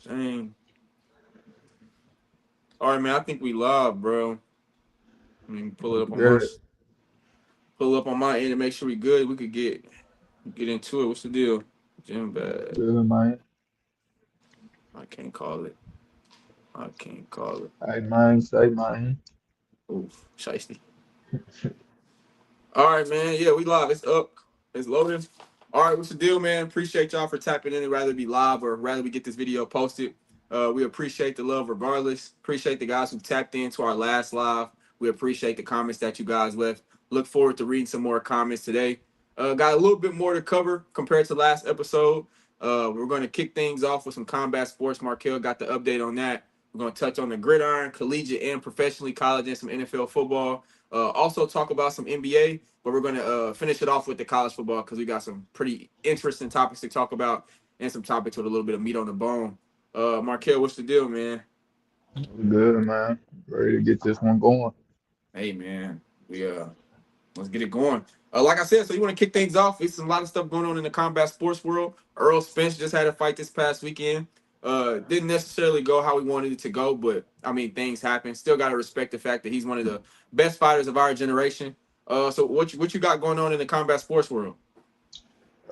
Dang. All right, man. I think we live, bro. I mean, Good. pull up on my end and make sure we good. We could get into it. What's the deal? Jim bad. Good, man. I can't call it. I can't call it. Hey, man. Say, man. Oof, shiesty. All right, man. Yeah, we live. It's up. It's loading. All right, what's the deal, man? Appreciate y'all for tapping in. Rather be live or rather we get this video posted. We appreciate the love regardless. Appreciate the guys who tapped into our last live. We appreciate the comments that you guys left. Look forward to reading some more comments today. Got a little bit more to cover compared to last episode. We're going to kick things off with some combat sports. Markel got the update on that. We're going to touch on the gridiron, collegiate and professionally, college, and some NFL football. Also talk about some NBA, but we're going to finish it off with the college football because we got some pretty interesting topics to talk about and some topics with a little bit of meat on the bone. Markel, what's the deal, man? Good, man. Ready to get this one going. Hey, man, we let's get it going. Like I said, so you want to kick things off? It's a lot of stuff going on in the combat sports world. Earl Spence just had a fight this past weekend. Didn't necessarily go how we wanted it to go, but I mean, things happen. Still got to respect the fact that he's one of the best fighters of our generation. So what you got going on in the combat sports world?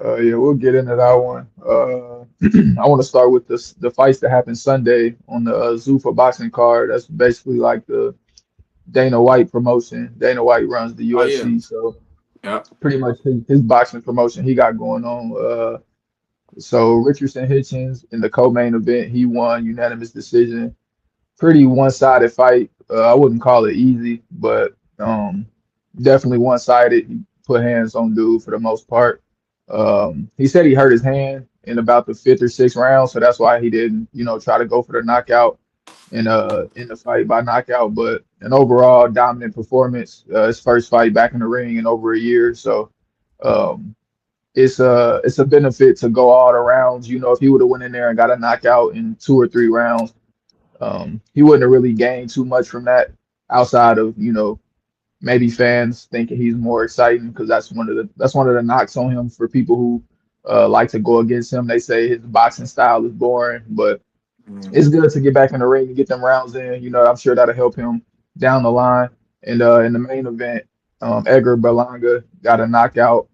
Yeah, we'll get into that one. I want to start with the fights that happened Sunday on the Zuffa boxing card. That's basically like the Dana White promotion. Dana White runs the Oh yeah, UFC, so yeah, pretty much his boxing promotion he got going on. So Richardson Hitchens in the co-main event, he won unanimous decision. Pretty one-sided fight. I wouldn't call it easy, but definitely one-sided. He put hands on dude for the most part. He said he hurt his hand in about the fifth or sixth round, so that's why he didn't, try to go for the knockout in the fight by knockout. But an overall dominant performance. His first fight back in the ring in over a year, so um, it's a benefit to go all the rounds. If he would have went in there and got a knockout in two or three rounds, he wouldn't have really gained too much from that outside of maybe fans thinking he's more exciting because that's one of the knocks on him for people who like to go against him. They say his boxing style is boring, but mm, it's good to get back in the ring and get them rounds in. I'm sure that'll help him down the line. And in the main event, Edgar Berlanga got a knockout.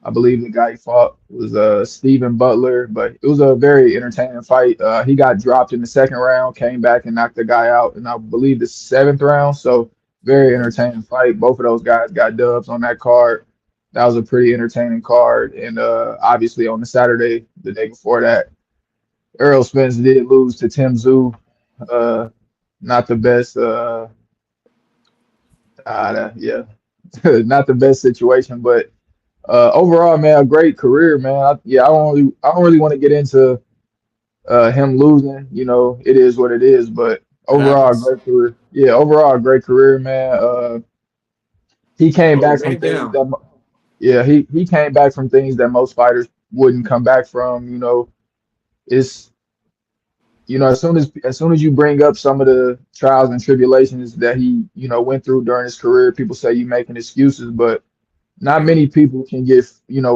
I believe the guy he fought was Stephen Butler, but it was a very entertaining fight. He got dropped in the second round, came back and knocked the guy out, and I believe the seventh round. So very mm. entertaining fight. Both of those guys got dubs on that card. That was a pretty entertaining card. And obviously on the Saturday, the day before that, Errol Spence did lose to Tim Tszyu. Uh, not the best. Yeah, not the best situation, but overall, man, a great career, man. I don't really want to get into him losing. It is what it is. But It overall, a happens. great career. Yeah, overall, a great career, man. He came Oh, back man from things down. that, yeah, he came back from things that most fighters wouldn't come back from. It's as soon as you bring up some of the trials and tribulations that he went through during his career, people say you making excuses, but not Yeah. many people can get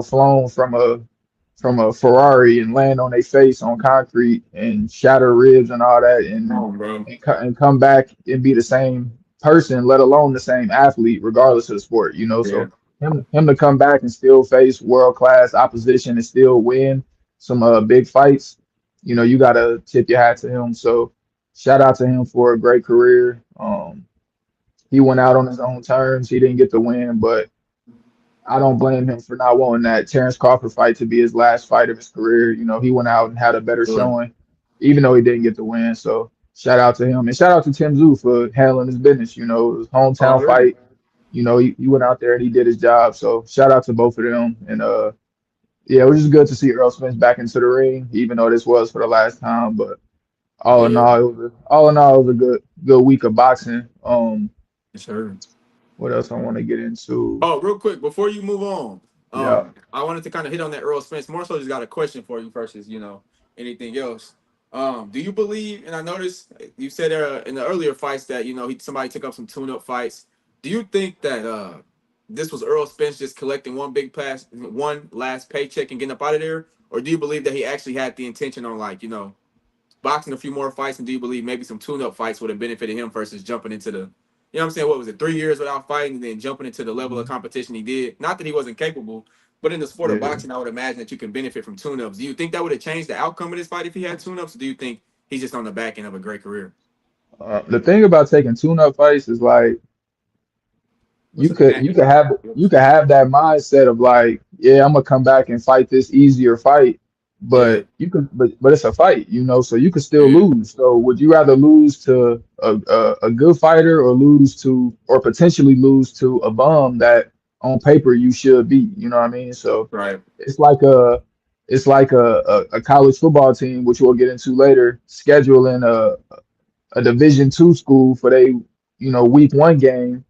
flown from a Ferrari and land on their face on concrete and shatter ribs and all that Come and on, bro. and come back and be the same person, let alone the same athlete, regardless of the sport. Yeah. So him to come back and still face world class opposition and still win some big fights, you gotta tip your hat to him. So shout out to him for a great career. He went out on his own terms. He didn't get the win, but I don't blame him for not wanting that Terrence Crawford fight to be his last fight of his career. He went out and had a better Good. showing, even though he didn't get the win. So shout out to him and shout out to Tim Tszyu for handling his business. It was a hometown Already. fight. He went out there and he did his job. So shout out to both of them. And yeah, it was just good to see Earl Spence back into the ring, even though this was for the last time. But Yeah. all in all, it was a good week of boxing. It's her. What else I want to get into? Oh, real quick before you move on, Yeah. I wanted to kind of hit on that Earl Spence. More so, just got a question for you versus anything else. Do you believe? And I noticed you said in the earlier fights that somebody took up some tune-up fights. Do you think that this was Earl Spence just collecting one last paycheck and getting up out of there, or do you believe that he actually had the intention on like boxing a few more fights, and do you believe maybe some tune-up fights would have benefited him versus jumping into the, you know what I'm saying? What was it, 3 years without fighting, and then jumping into the level of competition he did? Not that he wasn't capable, but in the sport of Yeah. boxing, I would imagine that you can benefit from tune-ups. Do you think that would have changed the outcome of this fight if he had tune-ups, or do you think he's just on the back end of a great career? The thing about taking tune-up fights is like What's a man? you could have that mindset of like, yeah, I'm gonna come back and fight this easier fight, Yeah, but you could, but it's a fight, you know, so you could still yeah, lose. So would you rather lose to a good fighter or lose to or potentially lose to a bum that on paper you should beat? You know what I mean? So right, it's like a a college football team, which we'll get into later, scheduling a Division II school for they week 1 game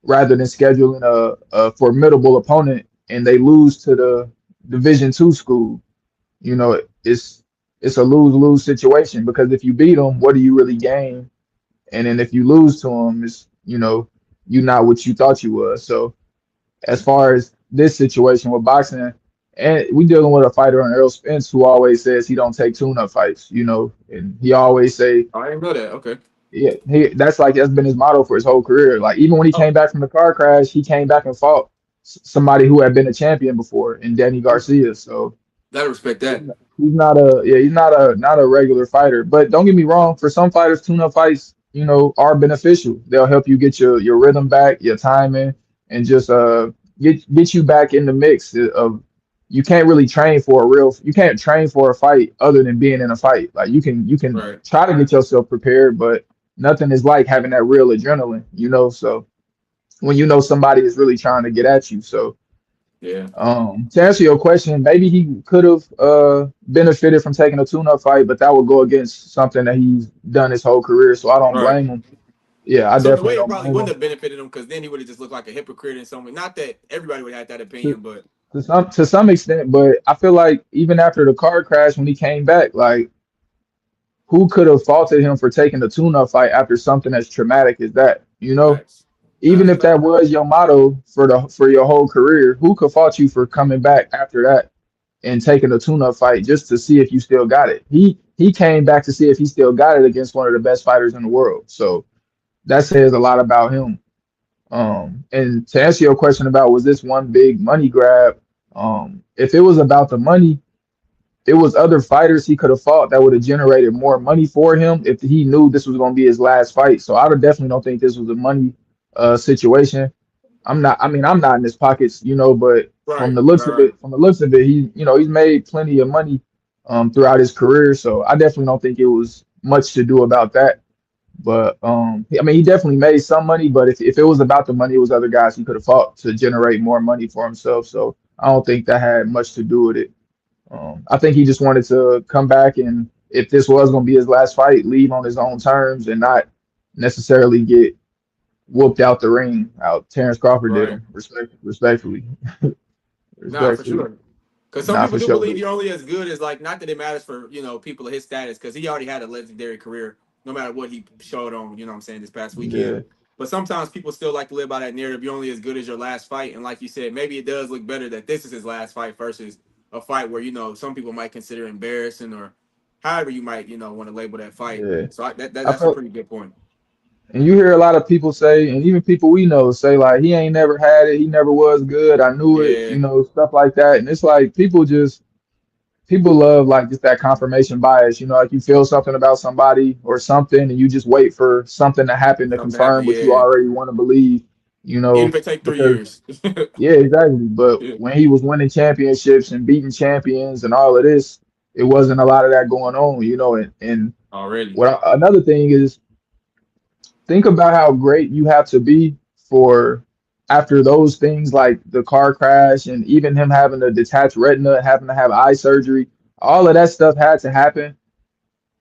rather than scheduling a formidable opponent and they lose to the Division II school. You know, it's a lose-lose situation because if you beat them, what do you really gain? And then if you lose to them, it's you're not what you thought you was. So as far as this situation with boxing, and we dealing with a fighter on Errol Spence who always says he don't take tune-up fights, and he always say, I didn't know that. Okay. yeah, that's been his motto for his whole career. Like even when he Oh, came back from the car crash, he came back and fought somebody who had been a champion before in Danny Garcia. So gotta respect that. he's not a regular fighter. But don't get me wrong, for some fighters, tune-up fights, are beneficial. They'll help you get your rhythm back, your timing, and just get you back in the mix of you can't train for a fight other than being in a fight. Like you can Right. try to get yourself prepared, but nothing is like having that real adrenaline. So when somebody is really trying to get at you. So Yeah. to answer your question, maybe he could have benefited from taking a tune-up fight, but that would go against something that he's done his whole career. So I don't Right. blame him. Yeah, I So in a definitely way, it don't probably blame wouldn't him. have benefited him because then he would have just looked like a hypocrite in some way. Not that everybody would have that To, opinion, but to some extent, but I feel like even after the car crash, when he came back, like who could have faulted him for taking a tune-up fight after something as traumatic as that? facts. Nah, Even that's a if fact. that was your motto for your whole career, who could fault you for coming back after that and taking a tune-up fight just to see if you still got it? He came back to see if he still got it against one of the best fighters in the world. So that says a lot about him. And to answer your question about was this one big money grab, if it was about the money, it was other fighters he could have fought that would have generated more money for him if he knew this was going to be his last fight. So I definitely don't think this was a money situation. I'm not in his pockets, but Right. Right. from the looks of it, he's made plenty of money throughout his career. So I definitely don't think it was much to do about that. But I mean, he definitely made some money. But if it was about the money, it was other guys he could have fought to generate more money for himself. So I don't think that had much to do with it. I think he just wanted to come back and if this was going to be his last fight, leave on his own terms and not necessarily get whooped out the ring. Out Terrence Crawford did Right. him respectfully, Nah, for respectfully, sure. Because some not people for do sure. believe you're only as good as like, not that it matters for people of his status, because he already had a legendary career, no matter what he showed on, what I'm saying, this past weekend. Yeah, But sometimes people still like to live by that narrative. You're only as good as your last fight, and like you said, maybe it does look better that this is his last fight versus a fight where some people might consider embarrassing or however you might want to label that fight. yeah. So I that's a felt, pretty good point. and you hear a lot of people say, and even people we know say like he ain't never had it, he never was good. I knew it, Yeah, stuff like that. And it's like people love like just that confirmation bias, like you feel something about somebody or something and you just wait for something to happen to something confirm happened. what you Yeah, already want to believe, even if it take three because years. yeah, exactly. But Yeah, when he was winning championships and beating champions and all of this, it wasn't a lot of that going on, and already. another thing is think about how great you have to be for after those things like the car crash and even him having a detached retina, having to have eye surgery, all of that stuff had to happen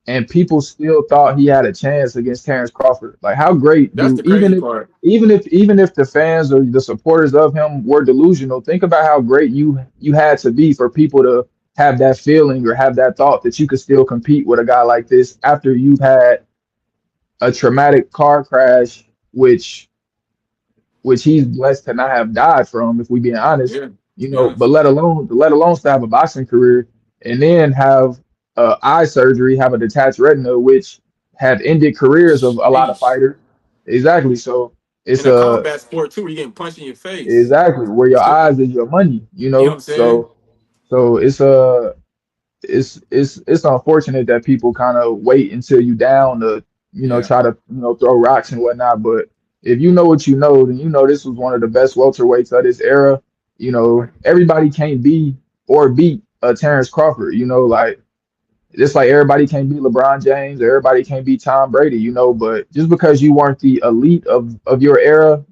and people still thought he had a chance against Terrence Crawford. Like how great That's do the crazy part. even if the fans or the supporters of him were delusional, think about how great you had to be for people to have that feeling or have that thought that you could still compete with a guy like this after you've had a traumatic car crash, which he's blessed to not have died from, if we being honest, Yeah, to be honest. but let alone to have a boxing career and then have eye surgery, have a detached retina, which have ended careers of a lot of Sheesh. fighters. Exactly. So In it's a combat sport too, where you're getting punched in your face. exactly where your eyes is your money, you You know what know. I'm saying? So it's unfortunate that people kind of wait until you down to Yeah. try to throw rocks and whatnot. But if you know what you know, then you know this was one of the best welterweights of this era. Everybody can't be or beat Terrence Crawford. Like just like everybody can't beat LeBron James, everybody can't beat Tom Brady. But just because you weren't the elite of your era,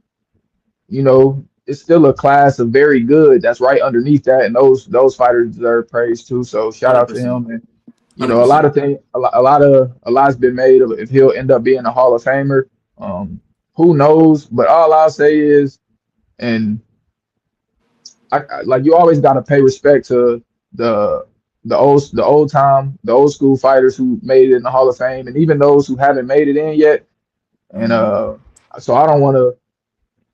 it's still a class of very good that's right underneath that, and those fighters deserve praise too. So shout out to 100%. him. And a lot 100%. of things, a lot's been made of if he'll end up being a Hall of Famer. Who knows? But all I'll say is, and like you always got to pay respect to the the old school fighters who made it in the Hall of Fame, and even those who haven't made it in yet. And so I don't want to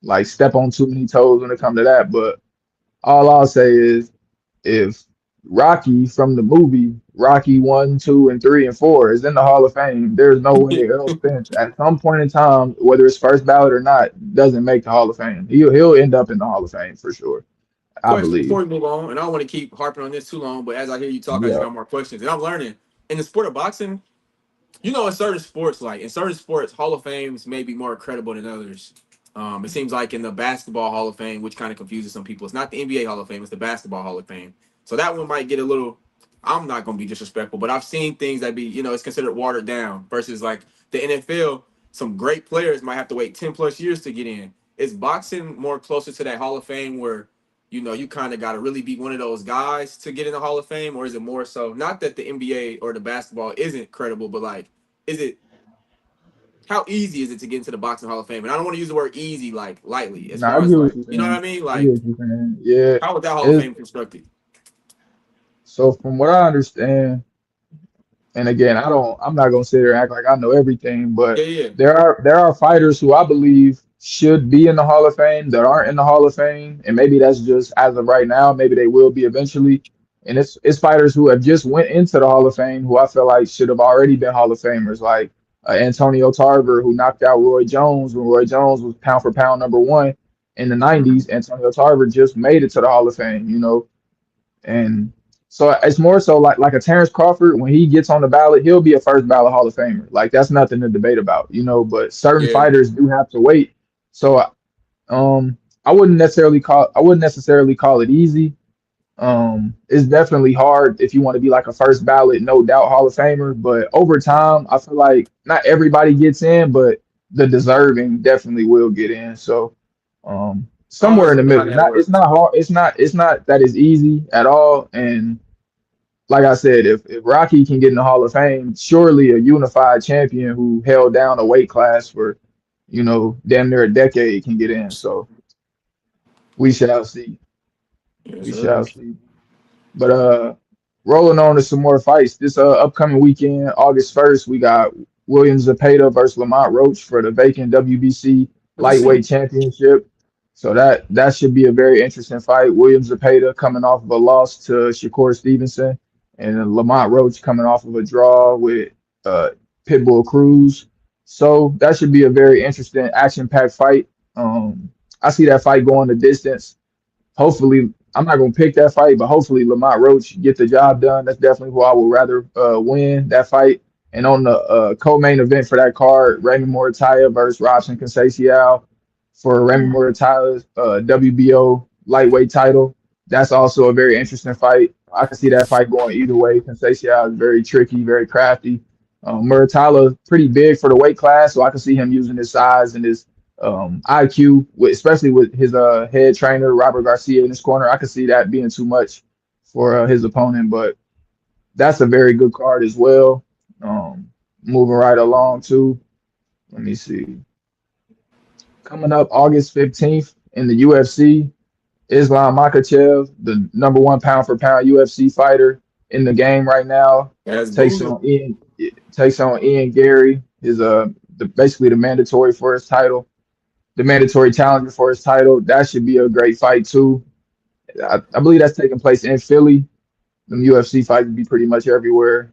like step on too many toes when it comes to that. But all I'll say is if Rocky from the movie Rocky 1, 2, and 3, and 4 is in the Hall of Fame, there's no way Errol Spence at some point in time, whether it's first ballot or not, doesn't make the Hall of Fame. He'll end up in the Hall of Fame for sure, I Question before believe. we move on, and I don't want to keep harping on this too long, but as I hear you talk, I just Yeah. got more questions. And I'm learning in the sport of boxing, in certain sports, Hall of Fames may be more credible than others. It seems like in the basketball Hall of Fame, which kind of confuses some people, it's not the NBA Hall of Fame, it's the basketball Hall of Fame. So that one might get a little. I'm not gonna be disrespectful, but I've seen things that it's considered watered down versus like the NFL. Some great players might have to wait 10+ years to get in. Is boxing more closer to that Hall of Fame where you kind of got to really be one of those guys to get in the Hall of Fame, or is it more so not that the NBA or the basketball isn't credible, but like, is it how easy is it to get into the boxing Hall of Fame? And I don't want to use the word easy like lightly, as No, I far get as what like, you're you know what I saying. mean? I get Like, what you're saying. Yeah. how was that Hall of It's, Fame constructed? so from what I understand, and again, I'm not gonna sit here and act like I know everything, Yeah, but yeah, there are fighters who I believe should be in the Hall of Fame that aren't in the Hall of Fame, and maybe that's just as of right now. Maybe they will be eventually. And it's fighters who have just went into the Hall of Fame who I feel like should have already been Hall of Famers, like Antonio Tarver, who knocked out Roy Jones when Roy Jones was pound for pound #1 in the '90s. Antonio Tarver just made it to the Hall of Fame. And so it's more so like a Terrence Crawford, when he gets on the ballot, he'll be a first ballot Hall of Famer. Like that's nothing to debate about. But certain yeah. fighters do have to wait. So I wouldn't necessarily call it easy. It's definitely hard if you want to be like a first ballot, no doubt Hall of Famer. But over time, I feel like not everybody gets in, but the deserving definitely will get in. So I somewhere always in the wonder how middle. that It's works. not hard. It's not that it's easy at all. And like I said, if Rocky can get in the Hall of Fame, surely a unified champion who held down a weight class for, damn near a decade can get in. So we shall see. Yes, We sir. shall see. But rolling on to some more fights. This upcoming weekend, August 1st, we got William Zepeda versus Lamont Roach for the vacant WBC Let me see. lightweight championship. So that should be a very interesting fight. William Zepeda coming off of a loss to Shakur Stevenson, and Lamont Roach coming off of a draw with uh, Pitbull Cruz. So that should be a very interesting, action-packed fight. I see that fight going the distance. Hopefully, I'm not gonna pick that fight, but hopefully Lamont Roach get the job done. That's definitely who I would rather win that fight. And on the co-main event for that card, Raymond Morataya versus Robson Conceição for Raymond Mhm. Morataya's WBO lightweight title. That's also a very interesting fight. I can see that fight going either way. Conceição is very tricky, very crafty. Muratalla pretty big for the weight class, so I can see him using his size and his IQ, especially with his head trainer Robert Garcia in his corner. I could see that being too much for his opponent, but that's a very good card as well. Moving right along too. Let me see. Coming up August 15th in the UFC, Islam Makhachev, the #1 pound for pound UFC fighter in the game right now, That's takes Boozer. on Ian Gary, is basically the mandatory for his title, the mandatory challenger for his title. That should be a great fight too. I believe that's taking place in Philly. them UFC fights would be pretty much everywhere.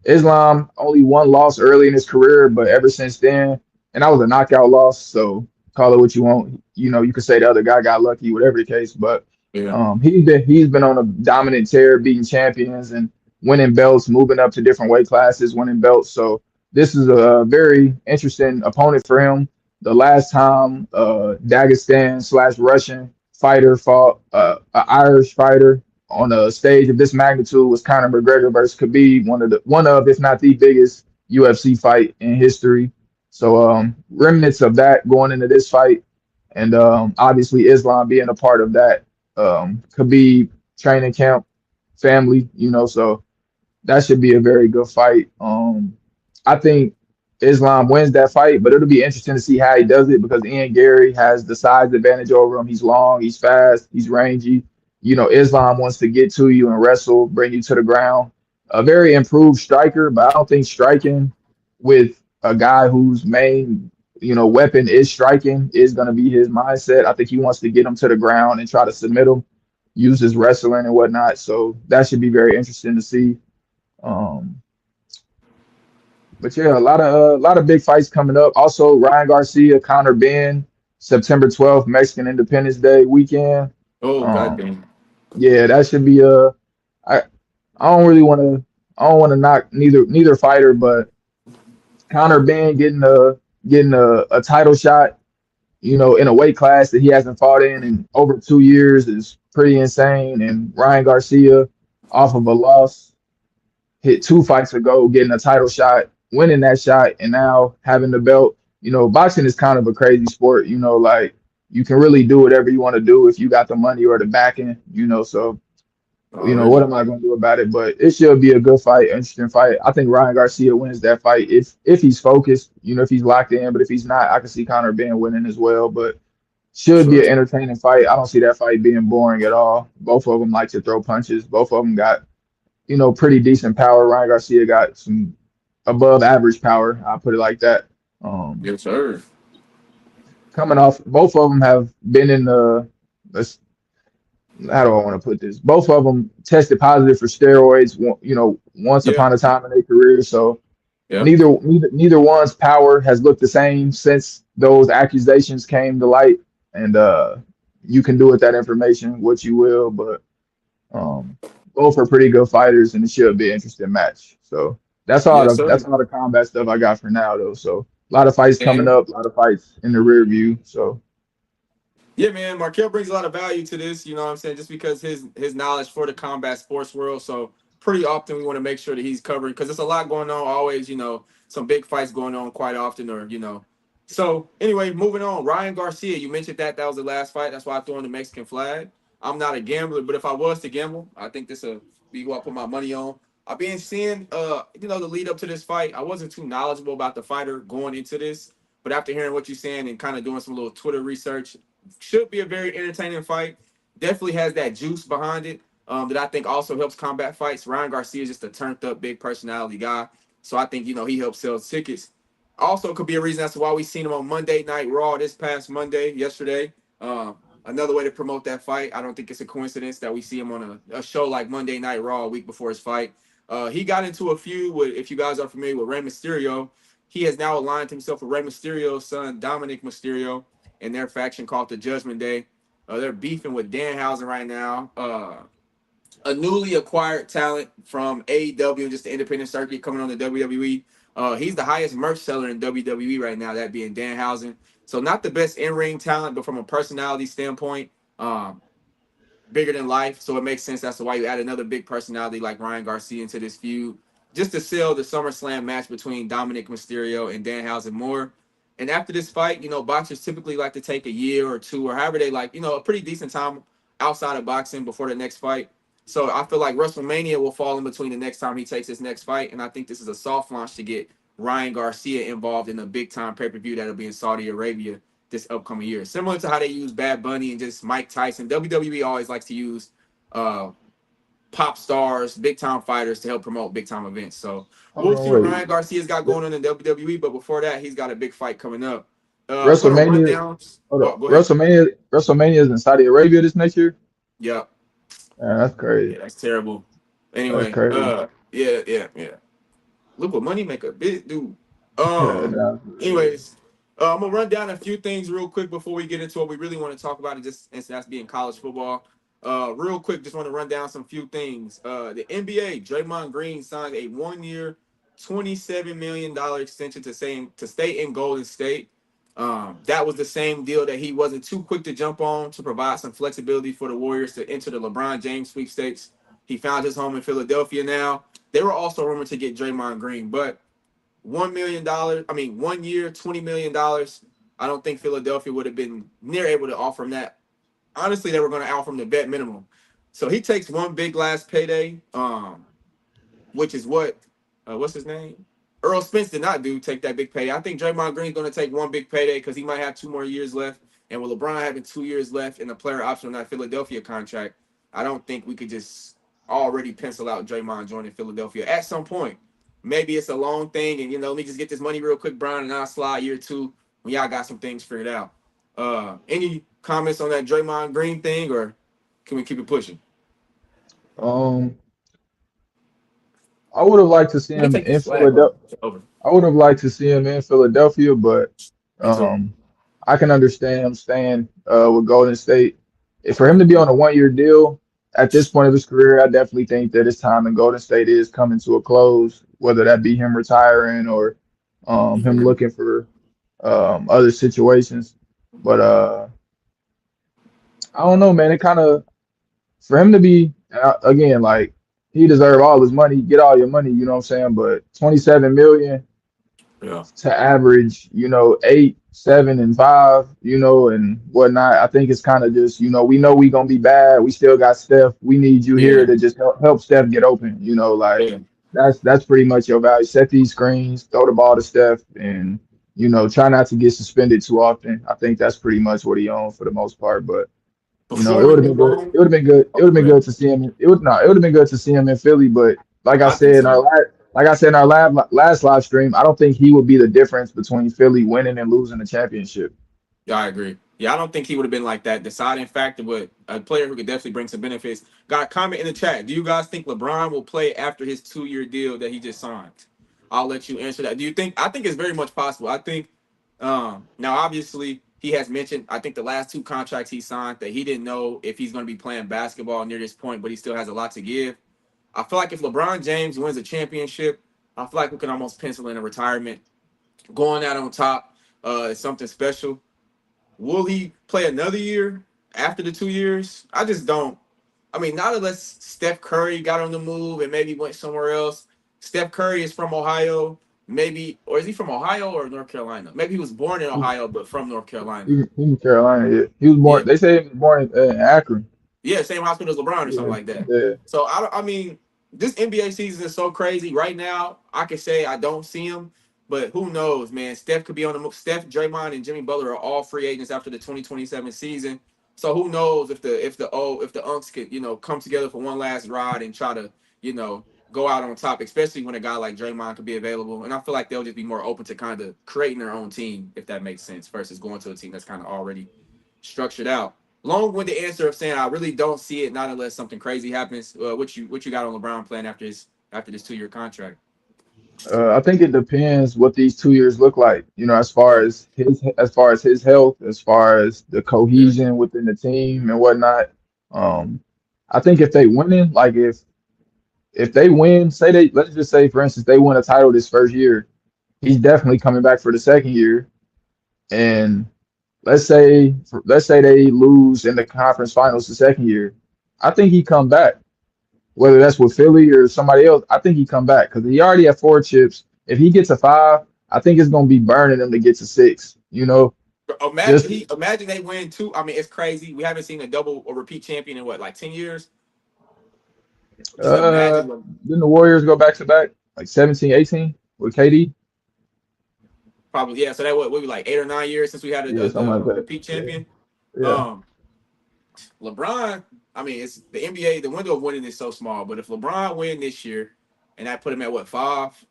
Islam only one loss early in his career, but ever since then, and that was a knockout loss. So call it what you want. You know, you could say the other guy got lucky, whatever the case. But Yeah. he's been on a dominant tear, beating champions and winning belts, moving up to different weight classes, winning belts. So this is a very interesting opponent for him. The last time Dagestan slash Russian fighter fought an Irish fighter on a stage of this magnitude was Conor McGregor versus Khabib, one of if not the biggest UFC fight in history. So remnants of that going into this fight, and obviously Islam being a part of that Khabib training camp family, you know, so that should be a very good fight. I think Islam wins that fight, but it'll be interesting to see how he does it because Ian Gary has the size advantage over him. He's long, he's fast, he's rangy. You know, Islam wants to get to you and wrestle, bring you to the ground. A very improved striker, but I don't think striking with a guy whose main, weapon is striking is going to be his mindset. I think he wants to get him to the ground and try to submit him, use his wrestling and whatnot. So that should be very interesting to see. Um, but yeah, a lot of big fights coming up. Also, Ryan Garcia, Conor Benn, September 12th, Mexican Independence Day weekend. Oh, Um, goddamn. yeah, that should be a. I I don't really want to. I don't want to knock neither fighter, but Conor Benn getting a title shot, in a weight class that he hasn't fought in over 2 years is pretty insane. And Ryan Garcia, off of a loss, hit 2 fights ago, getting a title shot, winning that shot, and now having the belt. Boxing is kind of a crazy sport. Like you can really do whatever you want to do if you got the money or the backing. So what Already. am I going to do about it? But it should be a good fight, interesting fight. I think Ryan Garcia wins that fight if he's focused. If he's locked in. But if he's not, I can see Conor Benn winning as well. But should be Sure. an entertaining fight. I don't see that fight being boring at all. Both of them like to throw punches. Both of them got pretty decent power. Ryan Garcia got some above average power. I'll put it like that. Um, Yes, sir. Coming off, both of them have been in let's how do I want to put this? Both of them tested positive for steroids, once Yeah. upon a time in their career. So Yeah. neither one's power has looked the same since those accusations came to light. And you can do with that information what you will, but um, both are pretty good fighters, and it should be an interesting match. So that's all Yes, the sir. that's all the combat stuff I got for now, though. So a lot of fights coming And up, a lot of fights in the rear view. So yeah, man, Markel brings a lot of value to this. You know what I'm saying? Just because his knowledge for the combat sports world. So pretty often we want to make sure that he's covered because there's a lot going on. Always, some big fights going on quite often, or. So anyway, moving on. Ryan Garcia, you mentioned that was the last fight. That's why I threw in the Mexican flag. I'm not a gambler, but if I was to gamble, I think this will be who I put my money on. I've been seeing, the lead up to this fight. I wasn't too knowledgeable about the fighter going into this, but after hearing what you're saying and kind of doing some little Twitter research, should be a very entertaining fight. Definitely has that juice behind it that I think also helps combat fights. Ryan Garcia is just a turned up, big personality guy. So I think, he helps sell tickets. Also, could be a reason as to why we seen him on Monday Night Raw this past Monday, yesterday. Another way to promote that fight. I don't think it's a coincidence that we see him on a show like Monday Night Raw a week before his fight. He got into a feud with, if you guys are familiar with Rey Mysterio, he has now aligned himself with Rey Mysterio's son, Dominic Mysterio, in their faction called the Judgment Day. They're beefing with Danhausen right now. A newly acquired talent from AEW, just the independent circuit coming on the WWE. He's the highest merch seller in WWE right now, that being Danhausen. So not the best in-ring talent, but from a personality standpoint, um, bigger than life. So it makes sense. That's why you add another big personality like Ryan Garcia into this feud, just to sell the SummerSlam match between Dominic Mysterio and Danhausen more. And after this fight, boxers typically like to take a year or two, or however they like, a pretty decent time outside of boxing before the next fight. So I feel like WrestleMania will fall in between the next time he takes his next fight. And I think this is a soft launch to get Ryan Garcia involved in a big time pay per view that'll be in Saudi Arabia this upcoming year. Similar to how they use Bad Bunny and just Mike Tyson. WWE always likes to use uh, pop stars, big time fighters to help promote big time events. So hold we'll on, see what wait. Ryan Garcia's got going on in WWE. But before that, he's got a big fight coming up. I'm going to run WrestleMania. down. Hold Oh, up. go ahead. WrestleMania is in Saudi Arabia this next year. Yeah. Man, that's crazy. Yeah, that's terrible. That's Anyway, crazy. yeah. Look what money make a bit do. Nah, Anyways, I'm gonna run down a few things real quick before we get into what we really want to talk about. And that's being college football. Real quick, just want to run down some few things. The NBA, Draymond Green signed a 1 year, $27 million extension to stay in Golden State. That was the same deal that he wasn't too quick to jump on to provide some flexibility for the Warriors to enter the LeBron James sweepstakes. He found his home in Philadelphia now. They were also rumored to get Draymond Green, but $1 million, 1 year, $20 million. I don't think Philadelphia would have been near able to offer him that. Honestly, they were going to offer him the vet minimum. So he takes one big last payday, which is what's his name? Earl Spence did not take that big payday. I think Draymond Green's going to take one big payday because he might have 2 more years left. And with LeBron having 2 years left in the player option on that Philadelphia contract, I don't think we could just already pencil out Draymond joining Philadelphia at some point. Maybe it's a long thing, and let me just get this money real quick, Brian, and I'll slide year two when y'all got some things figured out. Any comments on that Draymond Green thing, or can we keep it pushing? um, I would have liked to see Let me him take in this flag off. Philadelphia. It's over. I would have liked to see him in Philadelphia, but Me too. I can understand him staying with Golden State. If for him to be on a 1 year deal at this point of his career, I definitely think that his time in Golden State is coming to a close, whether that be him retiring or him looking for other situations. But I don't know, man. It kind of for him to be again like he deserved all his money, get all your money, you know what I'm saying? But 27 million Yeah. to average, 8, 7, and 5, and whatnot. I think it's kind of just, we know we gonna be bad. We still got Steph. We need you here Yeah. to just help Steph get open. Like Yeah. that's pretty much your value. Set these screens, throw the ball to Steph, and try not to get suspended too often. I think that's pretty much what he owned for the most part. But it Before we would have been move good. on, It would have been good. It would have been good to see him. It would have been good to see him in Philly. But like I I think said in our so. last live stream, I don't think he would be the difference between Philly winning and losing the championship. Yeah, I agree. Yeah, I don't think he would have been like that deciding factor, but a player who could definitely bring some benefits. Got a comment in the chat. Do you guys think LeBron will play after his 2 year deal that he just signed? I'll let you answer that. Do you think? I think it's very much possible. I think now obviously he has mentioned I think the last two contracts he signed that he didn't know if he's going to be playing basketball near this point, but he still has a lot to give. I feel like if LeBron James wins a championship, I feel like we can almost pencil in a retirement. Going out on top is something special. Will he play another year after the 2 years? I just don't. I mean, not unless Steph Curry got on the move and maybe went somewhere else. Steph Curry is from Ohio, maybe, or is he from Ohio or North Carolina? Maybe he was born in Ohio but from North Carolina. He in Carolina. Yeah. He was Yeah, born. They say he was born in Akron. yeah, same hospital as LeBron or something Yeah, like that. yeah. So I don't. I mean, this NBA season is so crazy right now. I could say I don't see him, but who knows, man? Steph could be on the move. Steph, Draymond, and Jimmy Butler are all free agents after the 2027 season. So who knows if the Unks could come together for one last ride and try to go out on top, especially when a guy like Draymond could be available. And I feel like they'll just be more open to kind of creating their own team if that makes sense versus going to a team that's kind of already structured out. Long-winded answer of saying I really don't see it, not unless something crazy happens. What you got on LeBron playing after this 2 year contract? I think it depends what these 2 years look like. Yeah, As far as his health, as far as the yeah, cohesion within the team and whatnot. Um, I think if they winning, like if they win, let's just say for instance they win a title this first year, he's definitely coming back for the second year. And let's say they lose in the conference finals the second year, I think he come back. Whether that's with Philly or somebody else, I think he come back because he already had 4 chips. If he gets a 5, I think it's gonna be burning him to get to 6. Just Imagine they win two. I mean, it's crazy. We haven't seen a double or repeat champion in what, like 10 years. Just uh, imagine them. didn't the Warriors go back to back like 17, 18 with KD? Probably, yeah. So that would be like 8 or 9 years since we had Yeah, something like the that. repeat Yeah, champion. yeah. Um, LeBron. I mean, it's the NBA. The window of winning is so small. But if LeBron win this year, and I put him at what, 5?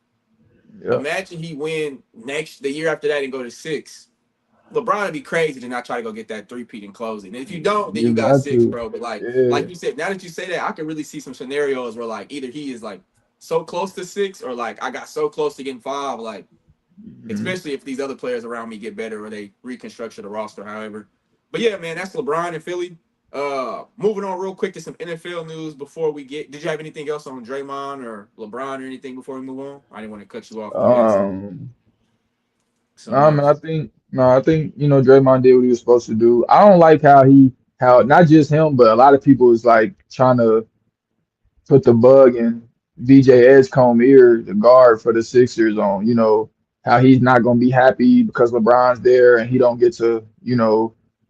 Yeah. Imagine he win the year after that and go to 6. LeBron would be crazy to not try to go get that three-peat and close it. And if you don't, then You you got got six, to. bro. But like Yeah. you said, now that you say that, I can really see some scenarios where like either he is like so close to six, or like I got so close to getting five, like Mhm. especially if these other players around me get better or they reconstruct the roster, however. But yeah, man, that's LeBron and Philly. Moving on real quick to some NFL news before we get. Did you have anything else on Draymond or LeBron or anything before we move on? I didn't want to cut you off if you had Um, something no, man, else. I think Draymond did what he was supposed to do. I don't like how not just him, but a lot of people is like trying to put the bug in VJ Edgecombe ear, the guard for the Sixers, on how he's not gonna be happy because LeBron's there and he don't get to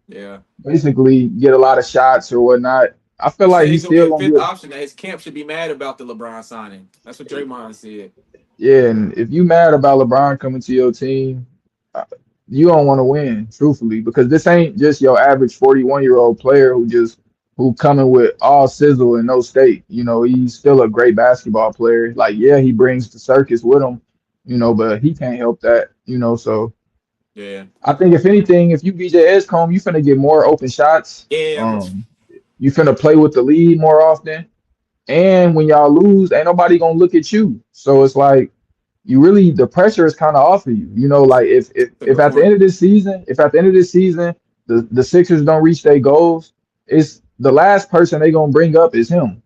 Yeah. basically get a lot of shots or whatnot. I feel He like said he's he's gonna be still a gonna fifth get. option. That his camp should be mad about the LeBron signing. That's what Draymond said. Yeah, and if you mad about LeBron coming to your team, uh, you don't want to win, truthfully, because this ain't just your average 41-year-old player who coming with all sizzle and no steak. He's still a great basketball player. Like, yeah, he brings the circus with him, but he can't help that. So Yeah. I think if anything, if you BJ Escombe, you finna get more open shots. Yeah. You finna play with the lead more often. And when y'all lose, ain't nobody gonna look at you. So it's like you really the pressure is kind of off of you. Like if if That's a if good at the end point. of this season, if at the end of this season the Sixers don't reach their goals, it's the last person they gonna bring up is him.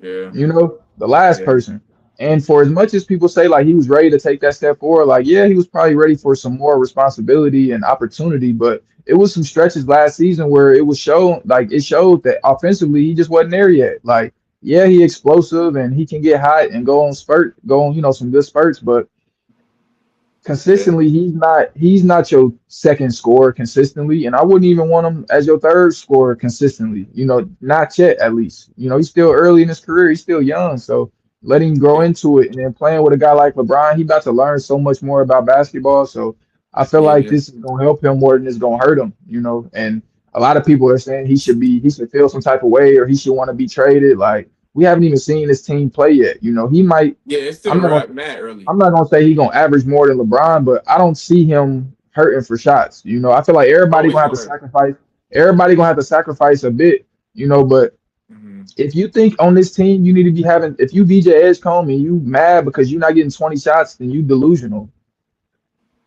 Yeah. The last Yeah. person. And for as much as people say like he was ready to take that step forward, like yeah, he was probably ready for some more responsibility and opportunity, but it was some stretches last season where it showed that offensively he just wasn't there yet. Like yeah, he explosive and he can get hot and go on, some good spurts, but Yeah. consistently he's not your second scorer consistently, and I wouldn't even want him as your third scorer consistently, not yet at least. He's still early in his career, he's still young, so let him grow Yeah. into it. And then playing with a guy like LeBron, he about to learn so much more about basketball, so I feel like Yeah. this is going to help him more than it's going to hurt him. And a lot of people are saying he should feel some type of way or he should want to be traded. Like we haven't even seen this team play yet. He might. Yeah. It's still I'm not gonna right, mad early. I'm not gonna say he's gonna average more than LeBron, but I don't see him hurting for shots. I feel like Oh, everybody he's gonna have to gonna hurt. sacrifice. Everybody gonna have to sacrifice a bit. But Mm-hmm. if you think on this team you need to be having, if you VJ Edgecombe and you mad because you're not getting 20 shots, then you delusional,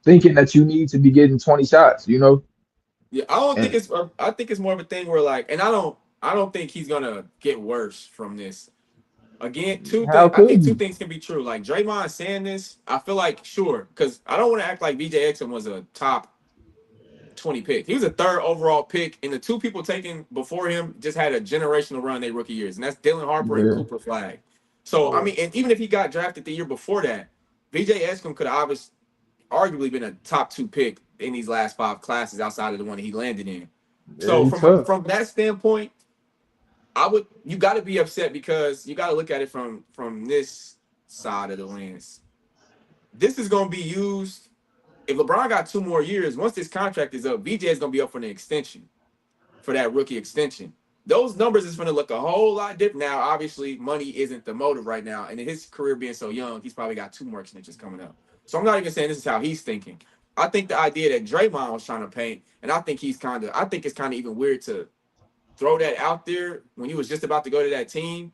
thinking that you need to be getting 20 shots. Yeah, I don't think And it's. I think it's more of a thing where like, and I don't think he's gonna get worse from this. Again, two how things. I could think two you? things can be true. Like Draymond saying this, I feel like sure, because I don't want to act like VJ Exum was a top 20 pick. He was a third overall pick, and the two people taken before him just had a generational run their rookie years, and that's Dylan Harper and Yeah, Cooper Flag. So I yeah, mean, and even if he got drafted the year before that, VJ Escom could have obviously arguably been a top two pick in these last five classes outside of the one that he landed in. yeah. So He from tough. from that standpoint, you got to be upset because you got to look at it from this side of the lens. This is going to be used if LeBron got 2 more years. Once this contract is up, VJ is going to be up for an extension, for that rookie extension. Those numbers is going to look a whole lot different. Now, obviously, money isn't the motive right now, and in his career being so young, he's probably got 2 more extensions coming up. So I'm not even saying this is how he's thinking. I think the idea that Draymond was trying to paint, and I think it's kind of even weird to throw that out there when you was just about to go to that team,